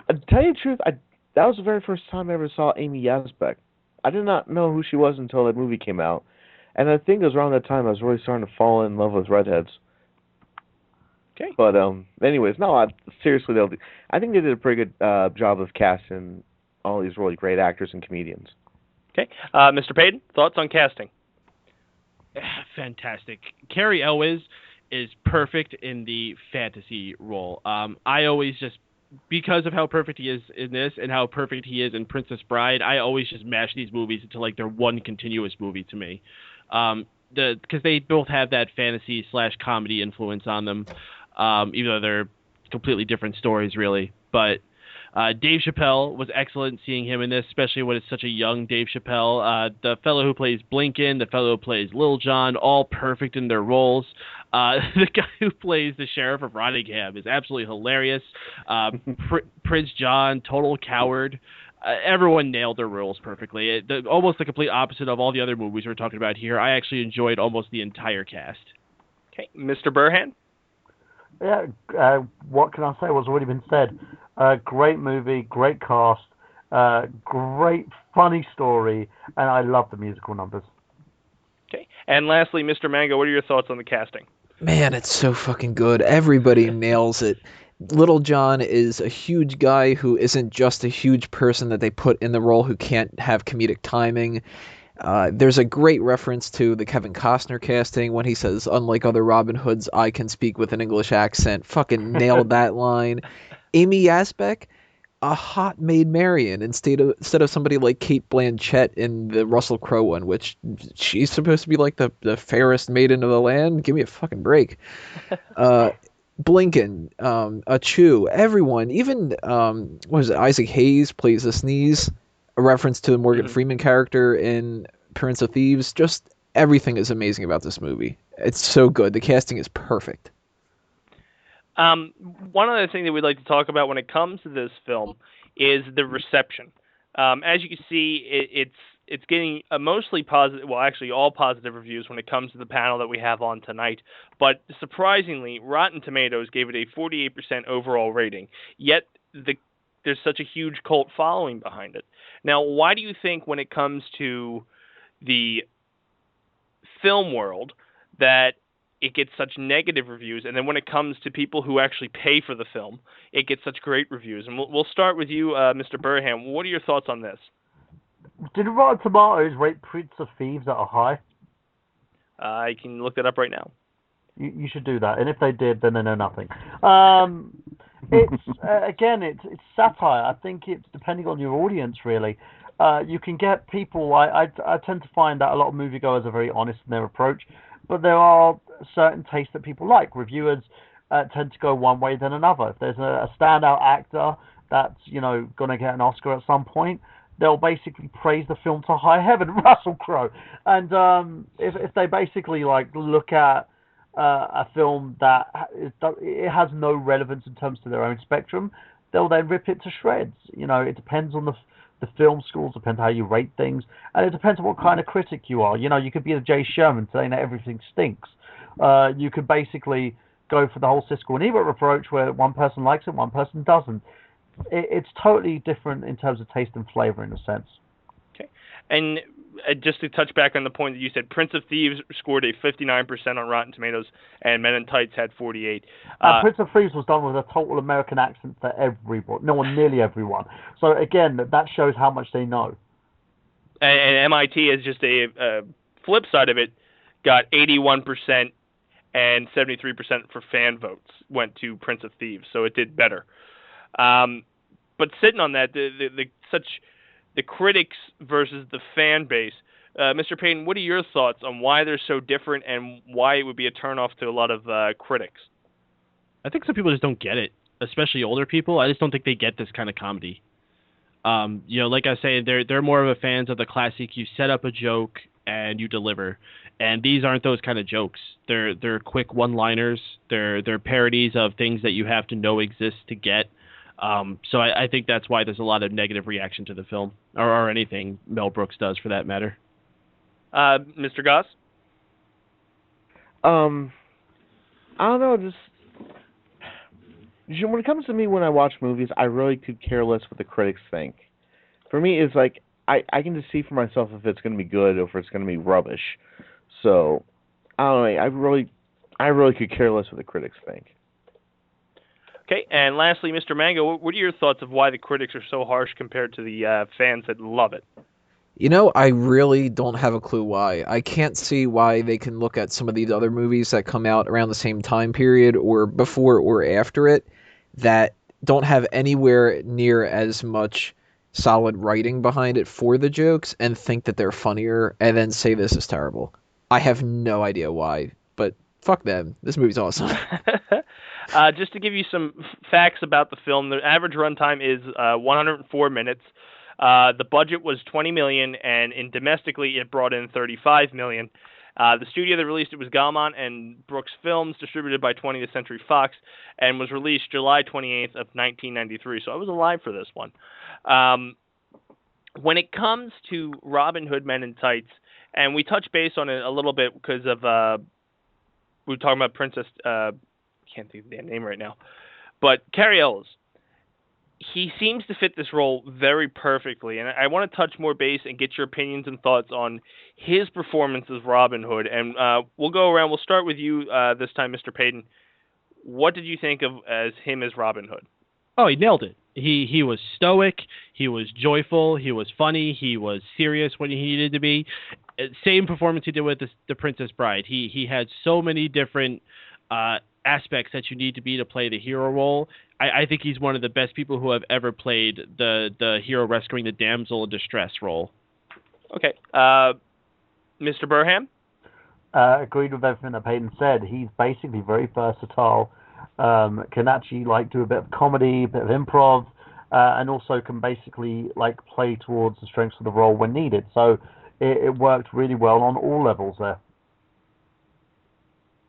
to tell you the truth, that was the very first time I ever saw Amy Aspect. I did not know who she was until that movie came out, and I think it was around that time I was really starting to fall in love with redheads. Okay. But anyways, no, seriously, I think they did a pretty good job of casting all these really great actors and comedians. Okay. Mr. Payton, thoughts on casting? Fantastic. Cary Elwes is perfect in the fantasy role. I always just because of how perfect he is in this and how perfect he is in Princess Bride, I always just mash these movies into like they're one continuous movie to me. Because they both have that fantasy / comedy influence on them, even though they're completely different stories, really. But Dave Chappelle was excellent seeing him in this, especially when it's such a young Dave Chappelle. The fellow who plays Blinken, the fellow who plays Lil Jon, all perfect in their roles. The guy who plays the sheriff of Rottingham is absolutely hilarious. Prince John, total coward. Everyone nailed their roles perfectly. Almost the complete opposite of all the other movies we're talking about here. I actually enjoyed almost the entire cast. Okay, Mr. Burhan? Yeah, what can I say? What's already been said. Great movie, great cast, great funny story, and I love the musical numbers. Okay, and lastly, Mr. Mango, what are your thoughts on the casting? Man, it's so fucking good. Everybody nails it. Little John is a huge guy who isn't just a huge person that they put in the role who can't have comedic timing. There's a great reference to the Kevin Costner casting when he says, "Unlike other Robin Hoods, I can speak with an English accent." Fucking nailed that line. Amy Asbeck, a hot Maid Marian instead of somebody like Kate Blanchett in the Russell Crowe one, which she's supposed to be like the fairest maiden of the land. Give me a fucking break. Blinken, Achu, everyone, even was it Isaac Hayes plays the Sneeze, a reference to the Morgan Freeman character in Prince of Thieves. Just everything is amazing about this movie. It's so good. The casting is perfect. One other thing that we'd like to talk about when it comes to this film is the reception. As you can see, it's getting a mostly positive, well, actually all positive reviews when it comes to the panel that we have on tonight. But surprisingly, Rotten Tomatoes gave it a 48% overall rating. Yet there's such a huge cult following behind it. Now, why do you think when it comes to the film world that it gets such negative reviews, and then when it comes to people who actually pay for the film, it gets such great reviews? And we'll start with you, Mr. Burham. What are your thoughts on this? Did Rotten Tomatoes rate Prince of Thieves at a high? I can look that up right now. You should do that, and if they did, then they know nothing. It's again, it's satire. I think it's depending on your audience, really. You can get people. I tend to find that a lot of moviegoers are very honest in their approach, but there are certain tastes that people like. Reviewers tend to go one way than another. If there's a standout actor that's going to get an Oscar at some point, they'll basically praise the film to high heaven, Russell Crowe. And if they basically look at a film that it has no relevance in terms to their own spectrum, they'll then rip it to shreds. It depends on the film schools, depends how you rate things, and it depends on what kind of critic you are. You could be a Jay Sherman saying that everything stinks. You could basically go for the whole Siskel and Ebert approach where one person likes it, one person doesn't. It's totally different in terms of taste and flavor in a sense. Okay. And just to touch back on the point that you said, Prince of Thieves scored a 59% on Rotten Tomatoes, and Men in Tights had 48%. Prince of Thieves was done with a total American accent for everyone. No one, nearly everyone. So again, that shows how much they know. And MIT is just a flip side of it, got 81% and 73% for fan votes went to Prince of Thieves, so it did better. But sitting on that, the critics versus the fan base. Mr. Payton, what are your thoughts on why they're so different and why it would be a turnoff to a lot of critics? I think some people just don't get it, especially older people. I just don't think they get this kind of comedy. Like I say, they're more of a fans of the classic. You set up a joke and you deliver, and these aren't those kind of jokes. They're quick one-liners. They're parodies of things that you have to know exist to get. So I think that's why there's a lot of negative reaction to the film, or anything Mel Brooks does for that matter. Mr. Goss? I don't know, just when it comes to me when I watch movies, I really could care less what the critics think. For me, it's like, I can just see for myself if it's going to be good or if it's going to be rubbish. So, I don't know, I really could care less what the critics think. Okay, and lastly, Mr. Mango, what are your thoughts of why the critics are so harsh compared to the fans that love it? I really don't have a clue why. I can't see why they can look at some of these other movies that come out around the same time period or before or after it that don't have anywhere near as much solid writing behind it for the jokes and think that they're funnier and then say this is terrible. I have no idea why, but fuck them. This movie's awesome. Just to give you some facts about the film, the average runtime is 104 minutes. The budget was $20 million, and domestically it brought in $35 million. The studio that released it was Gaumont and Brooks Films, distributed by 20th Century Fox, and was released July 28th of 1993. So I was alive for this one. When it comes to Robin Hood Men in Tights, and we touched base on it a little bit because of we were talking about Princess. Can't think of the damn name right now, but Cary Elwes. He seems to fit this role very perfectly, and I want to touch more base and get your opinions and thoughts on his performance as Robin Hood. And we'll go around. We'll start with you this time, Mr. Payton. What did you think of as him as Robin Hood? Oh, he nailed it. He was stoic. He was joyful. He was funny. He was serious when he needed to be. Same performance he did with the Princess Bride. He had so many different aspects that you need to be to play the hero role. I think he's one of the best people who have ever played the hero rescuing the damsel in distress role. Okay. Mr. Burham? Agreed with everything that Payton said. He's basically very versatile, can actually do a bit of comedy, a bit of improv, and also can basically play towards the strengths of the role when needed. So it worked really well on all levels there.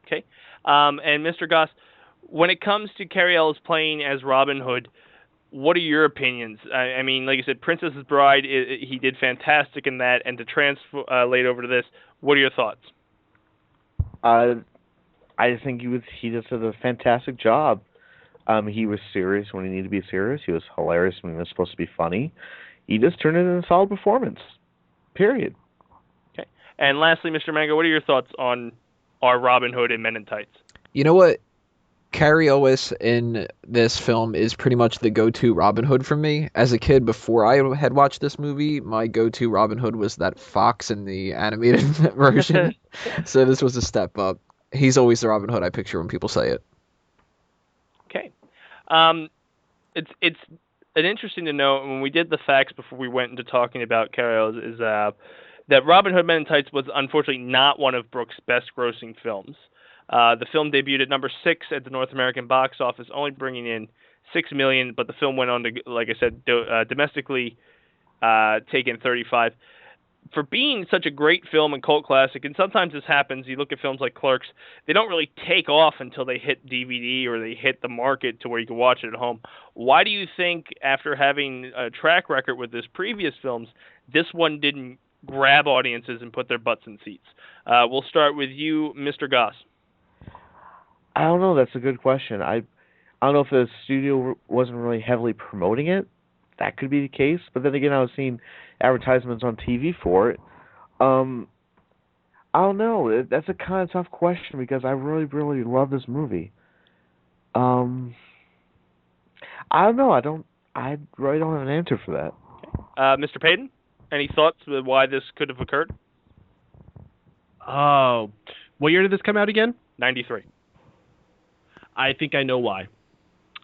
Okay. And Mr. Goss, when it comes to Cary Elwes playing as Robin Hood, what are your opinions? I mean, like I said, Princess's Bride, he did fantastic in that, and to translate over to this, what are your thoughts? I think he just did a fantastic job. He was serious when he needed to be serious. He was hilarious when he was supposed to be funny. He just turned it into a solid performance. Period. Okay. And lastly, Mr. Mango, what are your thoughts on our Robin Hood in Men in Tights? You know what? Cary Elwes in this film is pretty much the go-to Robin Hood for me. As a kid, before I had watched this movie, my go-to Robin Hood was that fox in the animated version. So this was a step up. He's always the Robin Hood I picture when people say it. Okay. It's an interesting to know, when we did the facts before we went into talking about Cary Elwes, is that Robin Hood Men in Tights was unfortunately not one of Brooks' best-grossing films. The film debuted at number 6 at the North American box office, only bringing in $6 million, but the film went on to, like I said, domestically take in $35. For being such a great film and cult classic, and sometimes this happens, you look at films like Clerks, they don't really take off until they hit DVD or they hit the market to where you can watch it at home. Why do you think, after having a track record with his previous films, this one didn't grab audiences and put their butts in seats? We'll start with you, Mr. Goss. I don't know. That's a good question. I don't know if the studio wasn't really heavily promoting it. That could be the case. But then again, I was seeing advertisements on TV for it. I don't know. That's a kind of tough question because I really, really love this movie. I don't know. I really don't have an answer for that. Mr. Payton, any thoughts on why this could have occurred? Oh, what year did this come out again? 93. I think I know why.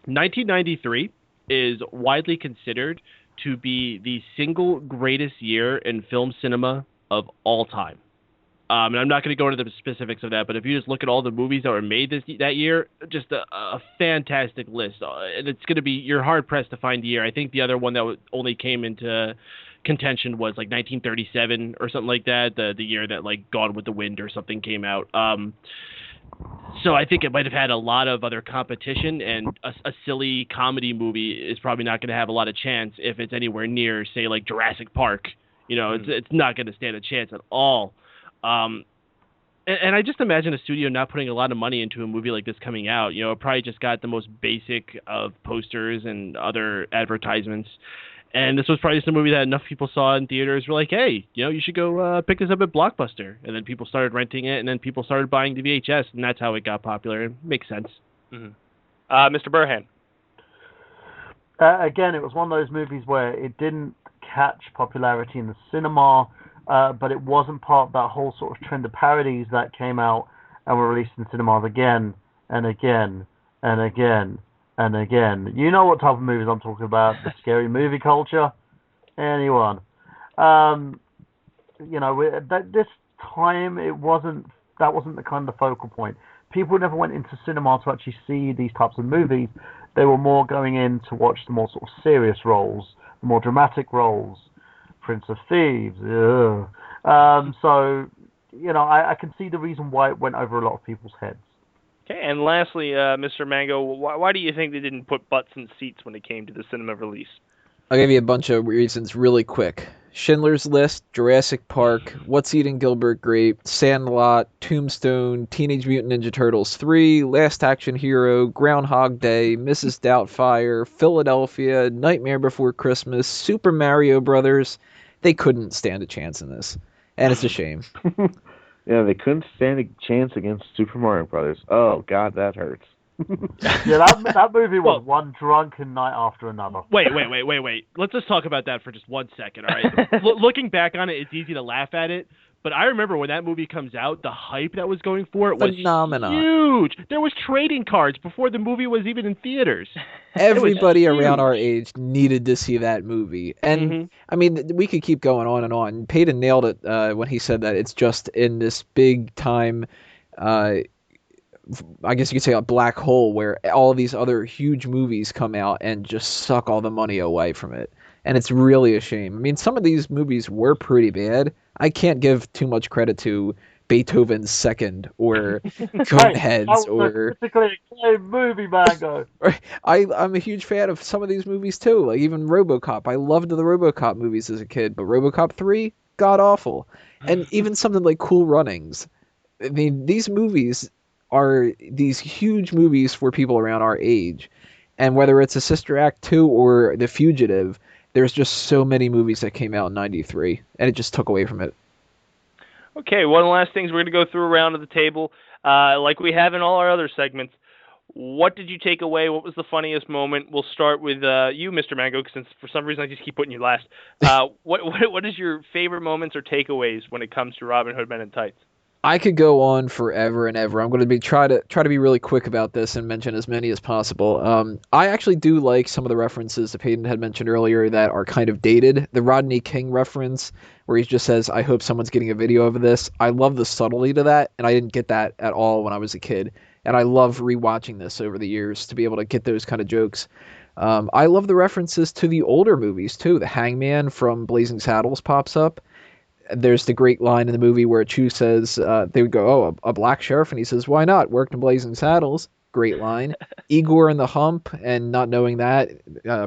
1993 is widely considered to be the single greatest year in film cinema of all time. And I'm not going to go into the specifics of that, but if you just look at all the movies that were made that year, just a fantastic list. And it's going to be, you're hard-pressed to find the year. I think the other one that only came into contention was 1937 or something like that, the year that Gone with the Wind or something came out. So I think it might have had a lot of other competition, and a silly comedy movie is probably not going to have a lot of chance if it's anywhere near, say, Jurassic Park. It's not going to stand a chance at all. And I just imagine a studio not putting a lot of money into a movie like this coming out. It probably just got the most basic of posters and other advertisements. And this was probably just a movie that enough people saw in theaters were like, hey, you should go pick this up at Blockbuster. And then people started renting it, and then people started buying the VHS, and that's how it got popular. It makes sense. Mm-hmm. Mr. Burhan. Again, it was one of those movies where it didn't catch popularity in the cinema, but it wasn't part of that whole sort of trend of parodies that came out and were released in cinemas again and again and again And again, you know what type of movies I'm talking about, the scary movie culture. Anyone. This time that wasn't the kind of focal point. People never went into cinema to actually see these types of movies. They were more going in to watch the more sort of serious roles, the more dramatic roles. Prince of Thieves. Ugh. I can see the reason why it went over a lot of people's heads. Okay, and lastly, Mr. Mango, why do you think they didn't put butts in seats when it came to the cinema release? I'll give you a bunch of reasons really quick. Schindler's List, Jurassic Park, What's Eating Gilbert Grape, Sandlot, Tombstone, Teenage Mutant Ninja Turtles 3, Last Action Hero, Groundhog Day, Mrs. Doubtfire, Philadelphia, Nightmare Before Christmas, Super Mario Brothers. They couldn't stand a chance in this, and it's a shame. Yeah, they couldn't stand a chance against Super Mario Brothers. Oh, God, that hurts. Yeah, that movie was one drunken night after another. Wait. Let's just talk about that for just 1 second, all right? Looking back on it, it's easy to laugh at it, but I remember when that movie comes out, the hype that was going for it was huge. There was trading cards before the movie was even in theaters. Everybody around our age needed to see that movie. And, I mean, we could keep going on and on. Peyton nailed it when he said that it's just in this big time... I guess you could say a black hole where all these other huge movies come out and just suck all the money away from it. And it's really a shame. I mean, some of these movies were pretty bad. I can't give too much credit to Beethoven's Second or Coneheads or... Particularly a movie, Mango. I'm a huge fan of some of these movies too, like even RoboCop. I loved the RoboCop movies as a kid, but RoboCop 3, god-awful. And even something like Cool Runnings. I mean, these movies... are these huge movies for people around our age. And whether it's a Sister Act 2 or The Fugitive, there's just so many movies that came out in 93, and it just took away from it. Okay, one last thing, we're going to go through a round of the table. Like we have in all our other segments, what did you take away? What was the funniest moment? We'll start with you, Mr. Mango, since for some reason I just keep putting you last. What is your favorite moments or takeaways when it comes to Robin Hood Men in Tights? I could go on forever and ever. I'm going to try to be really quick about this and mention as many as possible. I actually do like some of the references that Peyton had mentioned earlier that are kind of dated. The Rodney King reference, where he just says, "I hope someone's getting a video of this." I love the subtlety to that, and I didn't get that at all when I was a kid. And I love rewatching this over the years to be able to get those kind of jokes. I love the references to the older movies too. The Hangman from Blazing Saddles pops up. There's the great line in the movie where Chew says, they would go, "Oh, a black sheriff," and he says, "Why not? Worked in Blazing Saddles." Great line. Igor and the Hump, and not knowing that,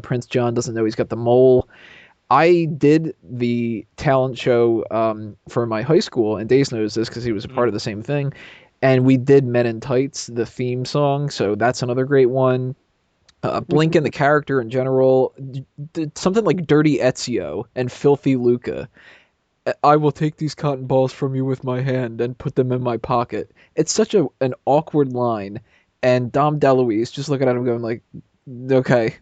Prince John doesn't know he's got the mole. I did the talent show for my high school, and Days knows this because he was a part of the same thing, and we did Men in Tights, the theme song, so that's another great one. Blinken, the character in general, something like Dirty Ezio and Filthy Luca. "I will take these cotton balls from you with my hand and put them in my pocket." It's such an awkward line, and Dom DeLuise just looking at him going like, okay.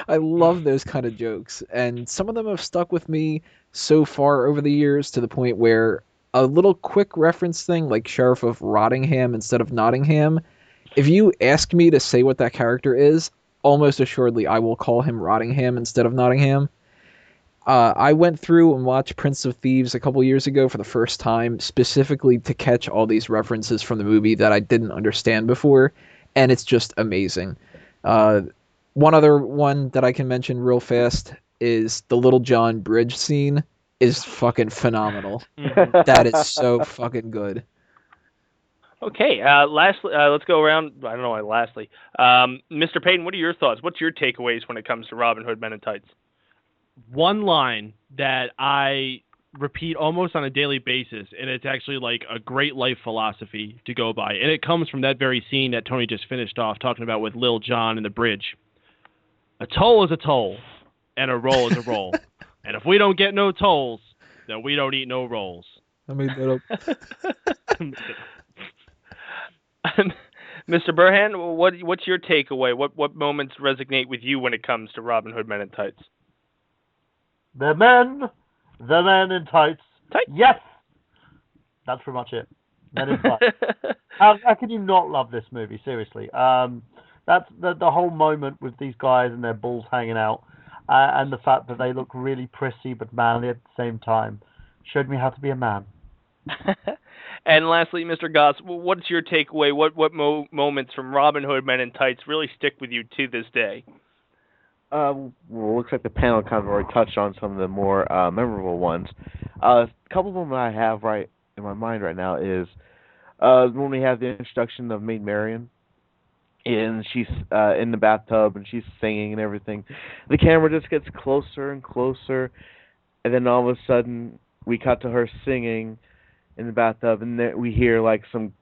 I love those kind of jokes, and some of them have stuck with me so far over the years to the point where a little quick reference thing like Sheriff of Rottingham instead of Nottingham, if you ask me to say what that character is, almost assuredly I will call him Rottingham instead of Nottingham. I went through and watched Prince of Thieves a couple years ago for the first time, specifically to catch all these references from the movie that I didn't understand before, and it's just amazing. One other one that I can mention real fast is the Little John Bridge scene is fucking phenomenal. That is so fucking good. Okay, lastly, let's go around. I don't know why lastly. Mr. Payton, what are your thoughts? What's your takeaways when it comes to Robin Hood Men in Tights? One line that I repeat almost on a daily basis, and it's actually like a great life philosophy to go by, and it comes from that very scene that Tony just finished off talking about with Lil Jon and the bridge. A toll is a toll, and a roll is a roll. And if we don't get no tolls, then we don't eat no rolls. I made that up. Mr. Burhan, what's your takeaway? What moments resonate with you when it comes to Robin Hood Men in Tights? The men in tights. Yes! That's pretty much it. Men in tights. How can you not love this movie? Seriously. That's the whole moment with these guys and their balls hanging out, and the fact that they look really prissy but manly at the same time showed me how to be a man. And lastly, Mr. Goss, what's your takeaway? What moments from Robin Hood Men in Tights really stick with you to this day? Well, looks like the panel kind of already touched on some of the more memorable ones. A couple of them that I have right in my mind right now is when we have the introduction of Maid Marian, and she's in the bathtub and she's singing and everything. The camera just gets closer and closer, and then all of a sudden we cut to her singing in the bathtub, and then we hear like some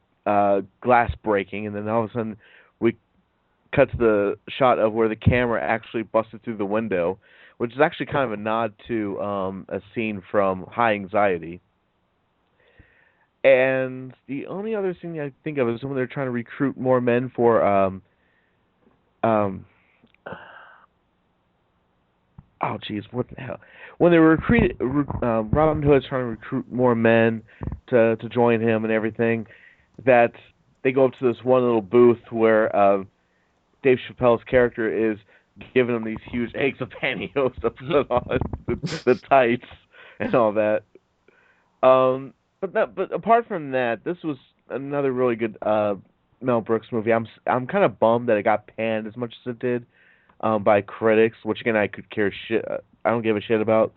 glass breaking, and then all of a sudden we cut to the shot of where the camera actually busted through the window, which is actually kind of a nod to a scene from High Anxiety. And the only other thing I think of is when they're trying to recruit more men for oh geez, what the hell? When they were Robin Hood's trying to recruit more men to join him and everything, that they go up to this one little booth where Dave Chappelle's character is giving them these huge eggs of pantyhose to put on the tights and all that. But apart from that, this was another really good Mel Brooks movie. I'm kind of bummed that it got panned as much as it did by critics, which again I could care shit. I don't give a shit about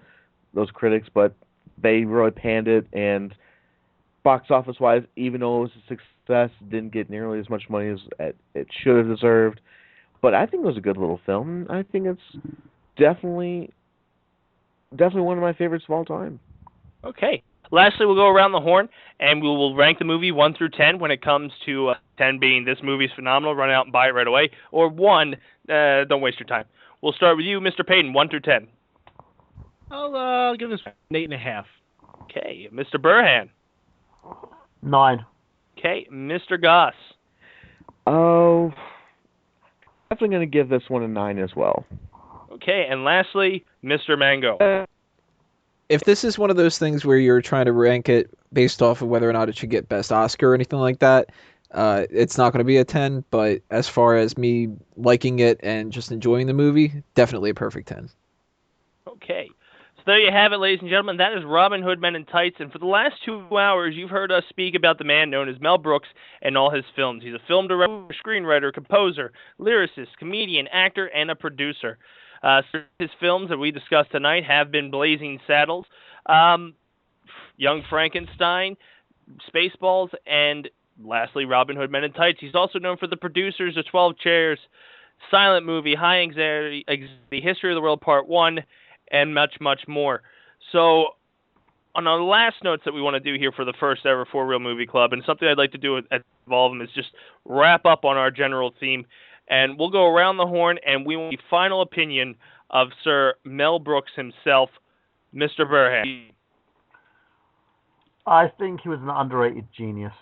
those critics, but they really panned it, and box office wise, even though it was a success, it didn't get nearly as much money as it should have deserved. But I think it was a good little film. I think it's definitely one of my favorites of all time. Okay. Lastly, we'll go around the horn, and we will rank the movie 1 through 10 when it comes to 10 being this movie's phenomenal, run out and buy it right away, or 1, don't waste your time. We'll start with you, Mr. Payton, 1 through 10. I'll give this an 8.5. Okay. Mr. Burhan. 9. Okay. Mr. Goss. Oh, definitely going to give this one a 9 as well. Okay. And lastly, Mr. Mango. If this is one of those things where you're trying to rank it based off of whether or not it should get Best Oscar or anything like that, it's not going to be a 10, but as far as me liking it and just enjoying the movie, definitely a perfect 10. Okay. So there you have it, ladies and gentlemen. That is Robin Hood Men in Tights, and for the last 2 hours, you've heard us speak about the man known as Mel Brooks and all his films. He's a film director, screenwriter, composer, lyricist, comedian, actor, and a producer. His films that we discussed tonight have been Blazing Saddles, Young Frankenstein, Spaceballs, and lastly, Robin Hood Men in Tights. He's also known for the producers of 12 Chairs, Silent Movie, High Anxiety, The History of the World Part 1, and much, much more. So, on our last notes that we want to do here for the first ever For Real Movie Club, and something I'd like to do at all of them is just wrap up on our general theme. And we'll go around the horn, and we want the final opinion of Sir Mel Brooks himself, Mr. Burhan. I think he was an underrated genius.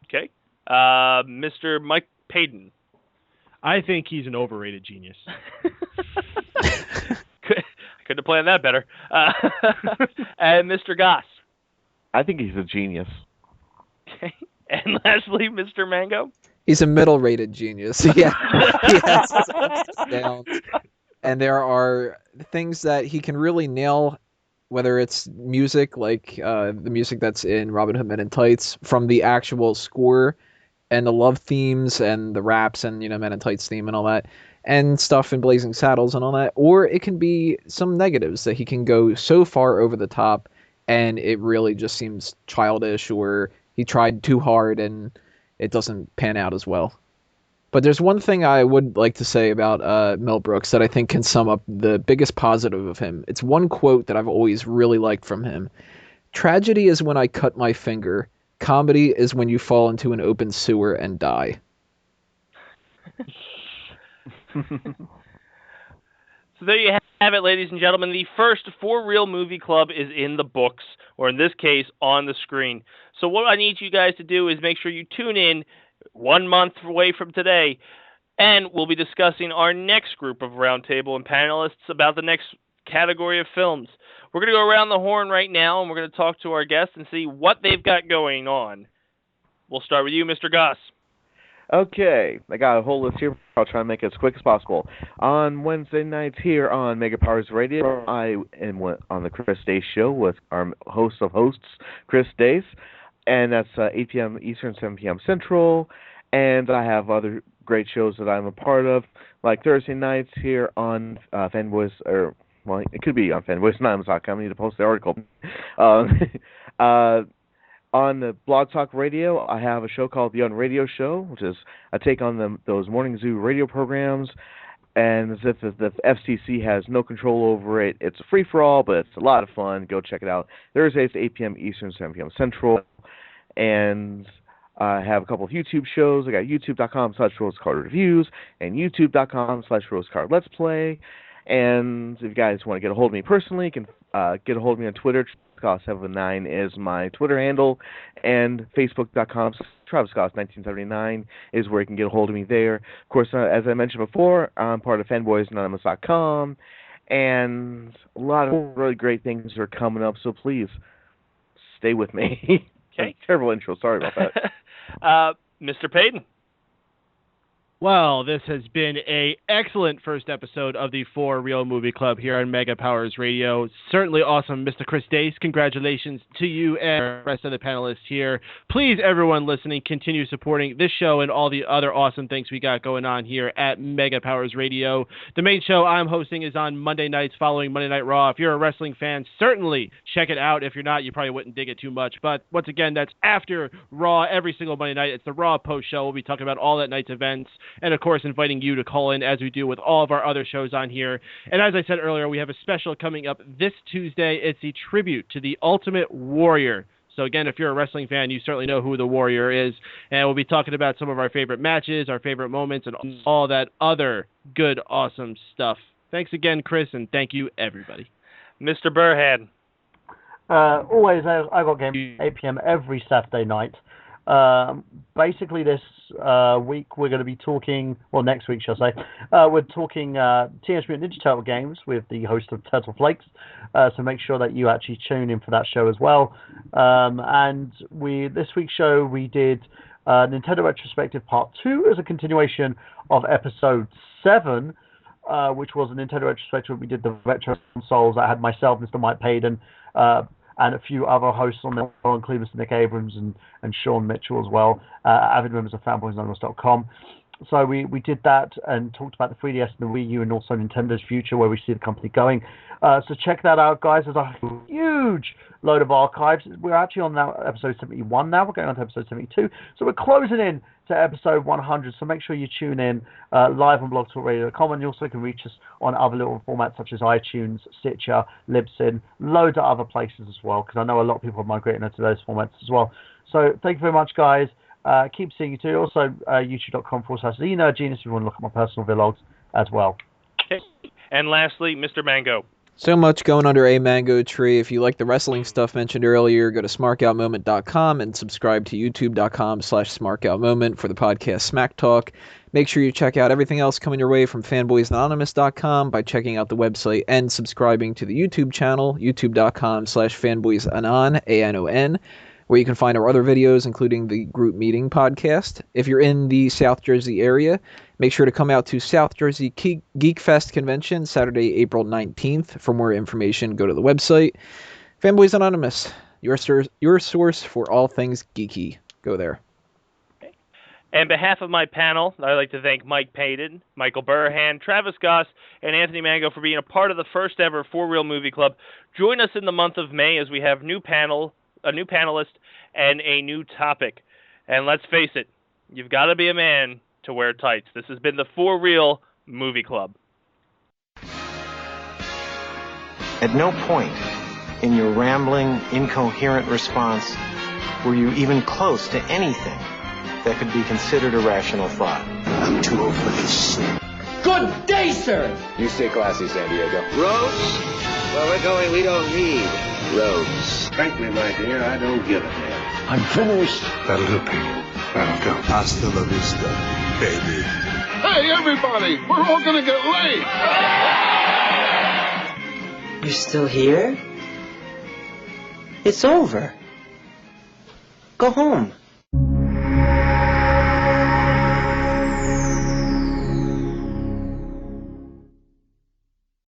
Okay. Mr. Mike Payton. I think he's an overrated genius. Could have planned that better. And Mr. Goss. I think he's a genius. Okay. And lastly, Mr. Mango. He's a middle-rated genius. Yeah, he has his ups and downs, and there are things that he can really nail. Whether it's music, like the music that's in Robin Hood Men in Tights, from the actual score, and the love themes and the raps and Men in Tights theme and all that, and stuff in Blazing Saddles and all that. Or it can be some negatives that he can go so far over the top, and it really just seems childish, or he tried too hard and it doesn't pan out as well. But there's one thing I would like to say about Mel Brooks that I think can sum up the biggest positive of him. It's one quote that I've always really liked from him. Tragedy is when I cut my finger. Comedy is when you fall into an open sewer and die. So there you have it, ladies and gentlemen. The first For Real Movie Club is in the books, or in this case, on the screen. So what I need you guys to do is make sure you tune in 1 month away from today, and we'll be discussing our next group of roundtable and panelists about the next category of films. We're going to go around the horn right now, and we're going to talk to our guests and see what they've got going on. We'll start with you, Mr. Goss. Okay, I got a whole list here. I'll try and make it as quick as possible. On Wednesday nights here on Mega Powers Radio, I am on the Chris Dace Show with our host of hosts, Chris Dace, and that's 8 p.m. Eastern, 7 p.m. Central. And I have other great shows that I'm a part of, like Thursday nights here on Fanboys, or, well, it could be on fanboys.com. I need to post the article. On the Blog Talk Radio, I have a show called The On-Radio Show, which is a take on those morning zoo radio programs, and as if the FCC has no control over it. It's a free-for-all, but it's a lot of fun. Go check it out. Thursdays, 8 p.m. Eastern, 7 p.m. Central. And I have a couple of YouTube shows. I got youtube.com/RoseCardReviews and youtube.com/RoseCardLet'sPlay. And if you guys want to get a hold of me personally, you can get a hold of me on Twitter. TravisScott79 is my Twitter handle, and Facebook.com/TravisScott1979 is where you can get a hold of me there. Of course, as I mentioned before, I'm part of FanboysAnonymous.com, and a lot of really great things are coming up, so please stay with me. Okay. Terrible intro, sorry about that. Mr. Payton. Well, this has been an excellent first episode of the For Real Movie Club here on Mega Powers Radio. Certainly awesome, Mr. Chris Dace. Congratulations to you and the rest of the panelists here. Please, everyone listening, continue supporting this show and all the other awesome things we got going on here at Mega Powers Radio. The main show I'm hosting is on Monday nights following Monday Night Raw. If you're a wrestling fan, certainly check it out. If you're not, you probably wouldn't dig it too much. But once again, that's after Raw every single Monday night. It's the Raw post show. We'll be talking about all that night's events. And, of course, inviting you to call in as we do with all of our other shows on here. And as I said earlier, we have a special coming up this Tuesday. It's a tribute to the Ultimate Warrior. So, again, if you're a wrestling fan, you certainly know who the Warrior is. And we'll be talking about some of our favorite matches, our favorite moments, and all that other good, awesome stuff. Thanks again, Chris, and thank you, everybody. Mr. Burhan. Always, I got game 8 p.m. every Saturday night. Basically this week we're going to be talking, well, next week shall I say, we're talking Teenage Mutant Ninja Turtle games with the host of Turtle Flakes, so make sure that you actually tune in for that show as well. And this week's show we did Nintendo Retrospective Part 2 as a continuation of Episode 7, which was a Nintendo Retrospective. We did the retro consoles. I had myself, Mr. Mike Payden, and a few other hosts on there, including Mr. Nick Abrams and Sean Mitchell as well, avid members of fanboysanonymous.com. So we did that and talked about the 3DS and the Wii U and also Nintendo's future, where we see the company going. So check that out, guys. There's a huge load of archives. We're actually on now episode 71 now. We're going on to episode 72. So we're closing in to episode 100. So make sure you tune in live on blogtalkradio.com, and you also can reach us on other little formats such as iTunes, Stitcher, Libsyn, loads of other places as well, because I know a lot of people are migrating into those formats as well. So thank you very much, guys. Keep seeing you too. Also, youtube.com/TheNerdGenius if you want to look at my personal vlogs as well. Okay. And lastly, Mr. Mango. So much going under a mango tree. If you like the wrestling stuff mentioned earlier, go to smarkoutmoment.com and subscribe to youtube.com/smarkoutmoment for the podcast Smack Talk. Make sure you check out everything else coming your way from fanboysanonymous.com by checking out the website and subscribing to the YouTube channel, youtube.com/fanboysanon, ANON, where you can find our other videos, including the group meeting podcast. If you're in the South Jersey area, make sure to come out to South Jersey Geek Fest Convention, Saturday, April 19th. For more information, go to the website. Fanboys Anonymous, your source for all things geeky. Go there. Okay. On behalf of my panel, I'd like to thank Mike Payton, Michael Burhan, Travis Goss, and Anthony Mango for being a part of the first ever For Real Movie Club. Join us in the month of May as we have a new panelist, and a new topic. And let's face it, you've got to be a man to wear tights. This has been the For Real Movie Club. At no point in your rambling, incoherent response were you even close to anything that could be considered a rational thought. I'm too old for this shit. Good day, sir! You stay classy, San Diego. Roads? Where we're going, we don't need roads. Frankly, my dear, I don't give a damn. I'm finished. That'll do, Pete. That'll do. Hasta la vista, baby. Hey, everybody! We're all gonna get laid! You're still here? It's over. Go home.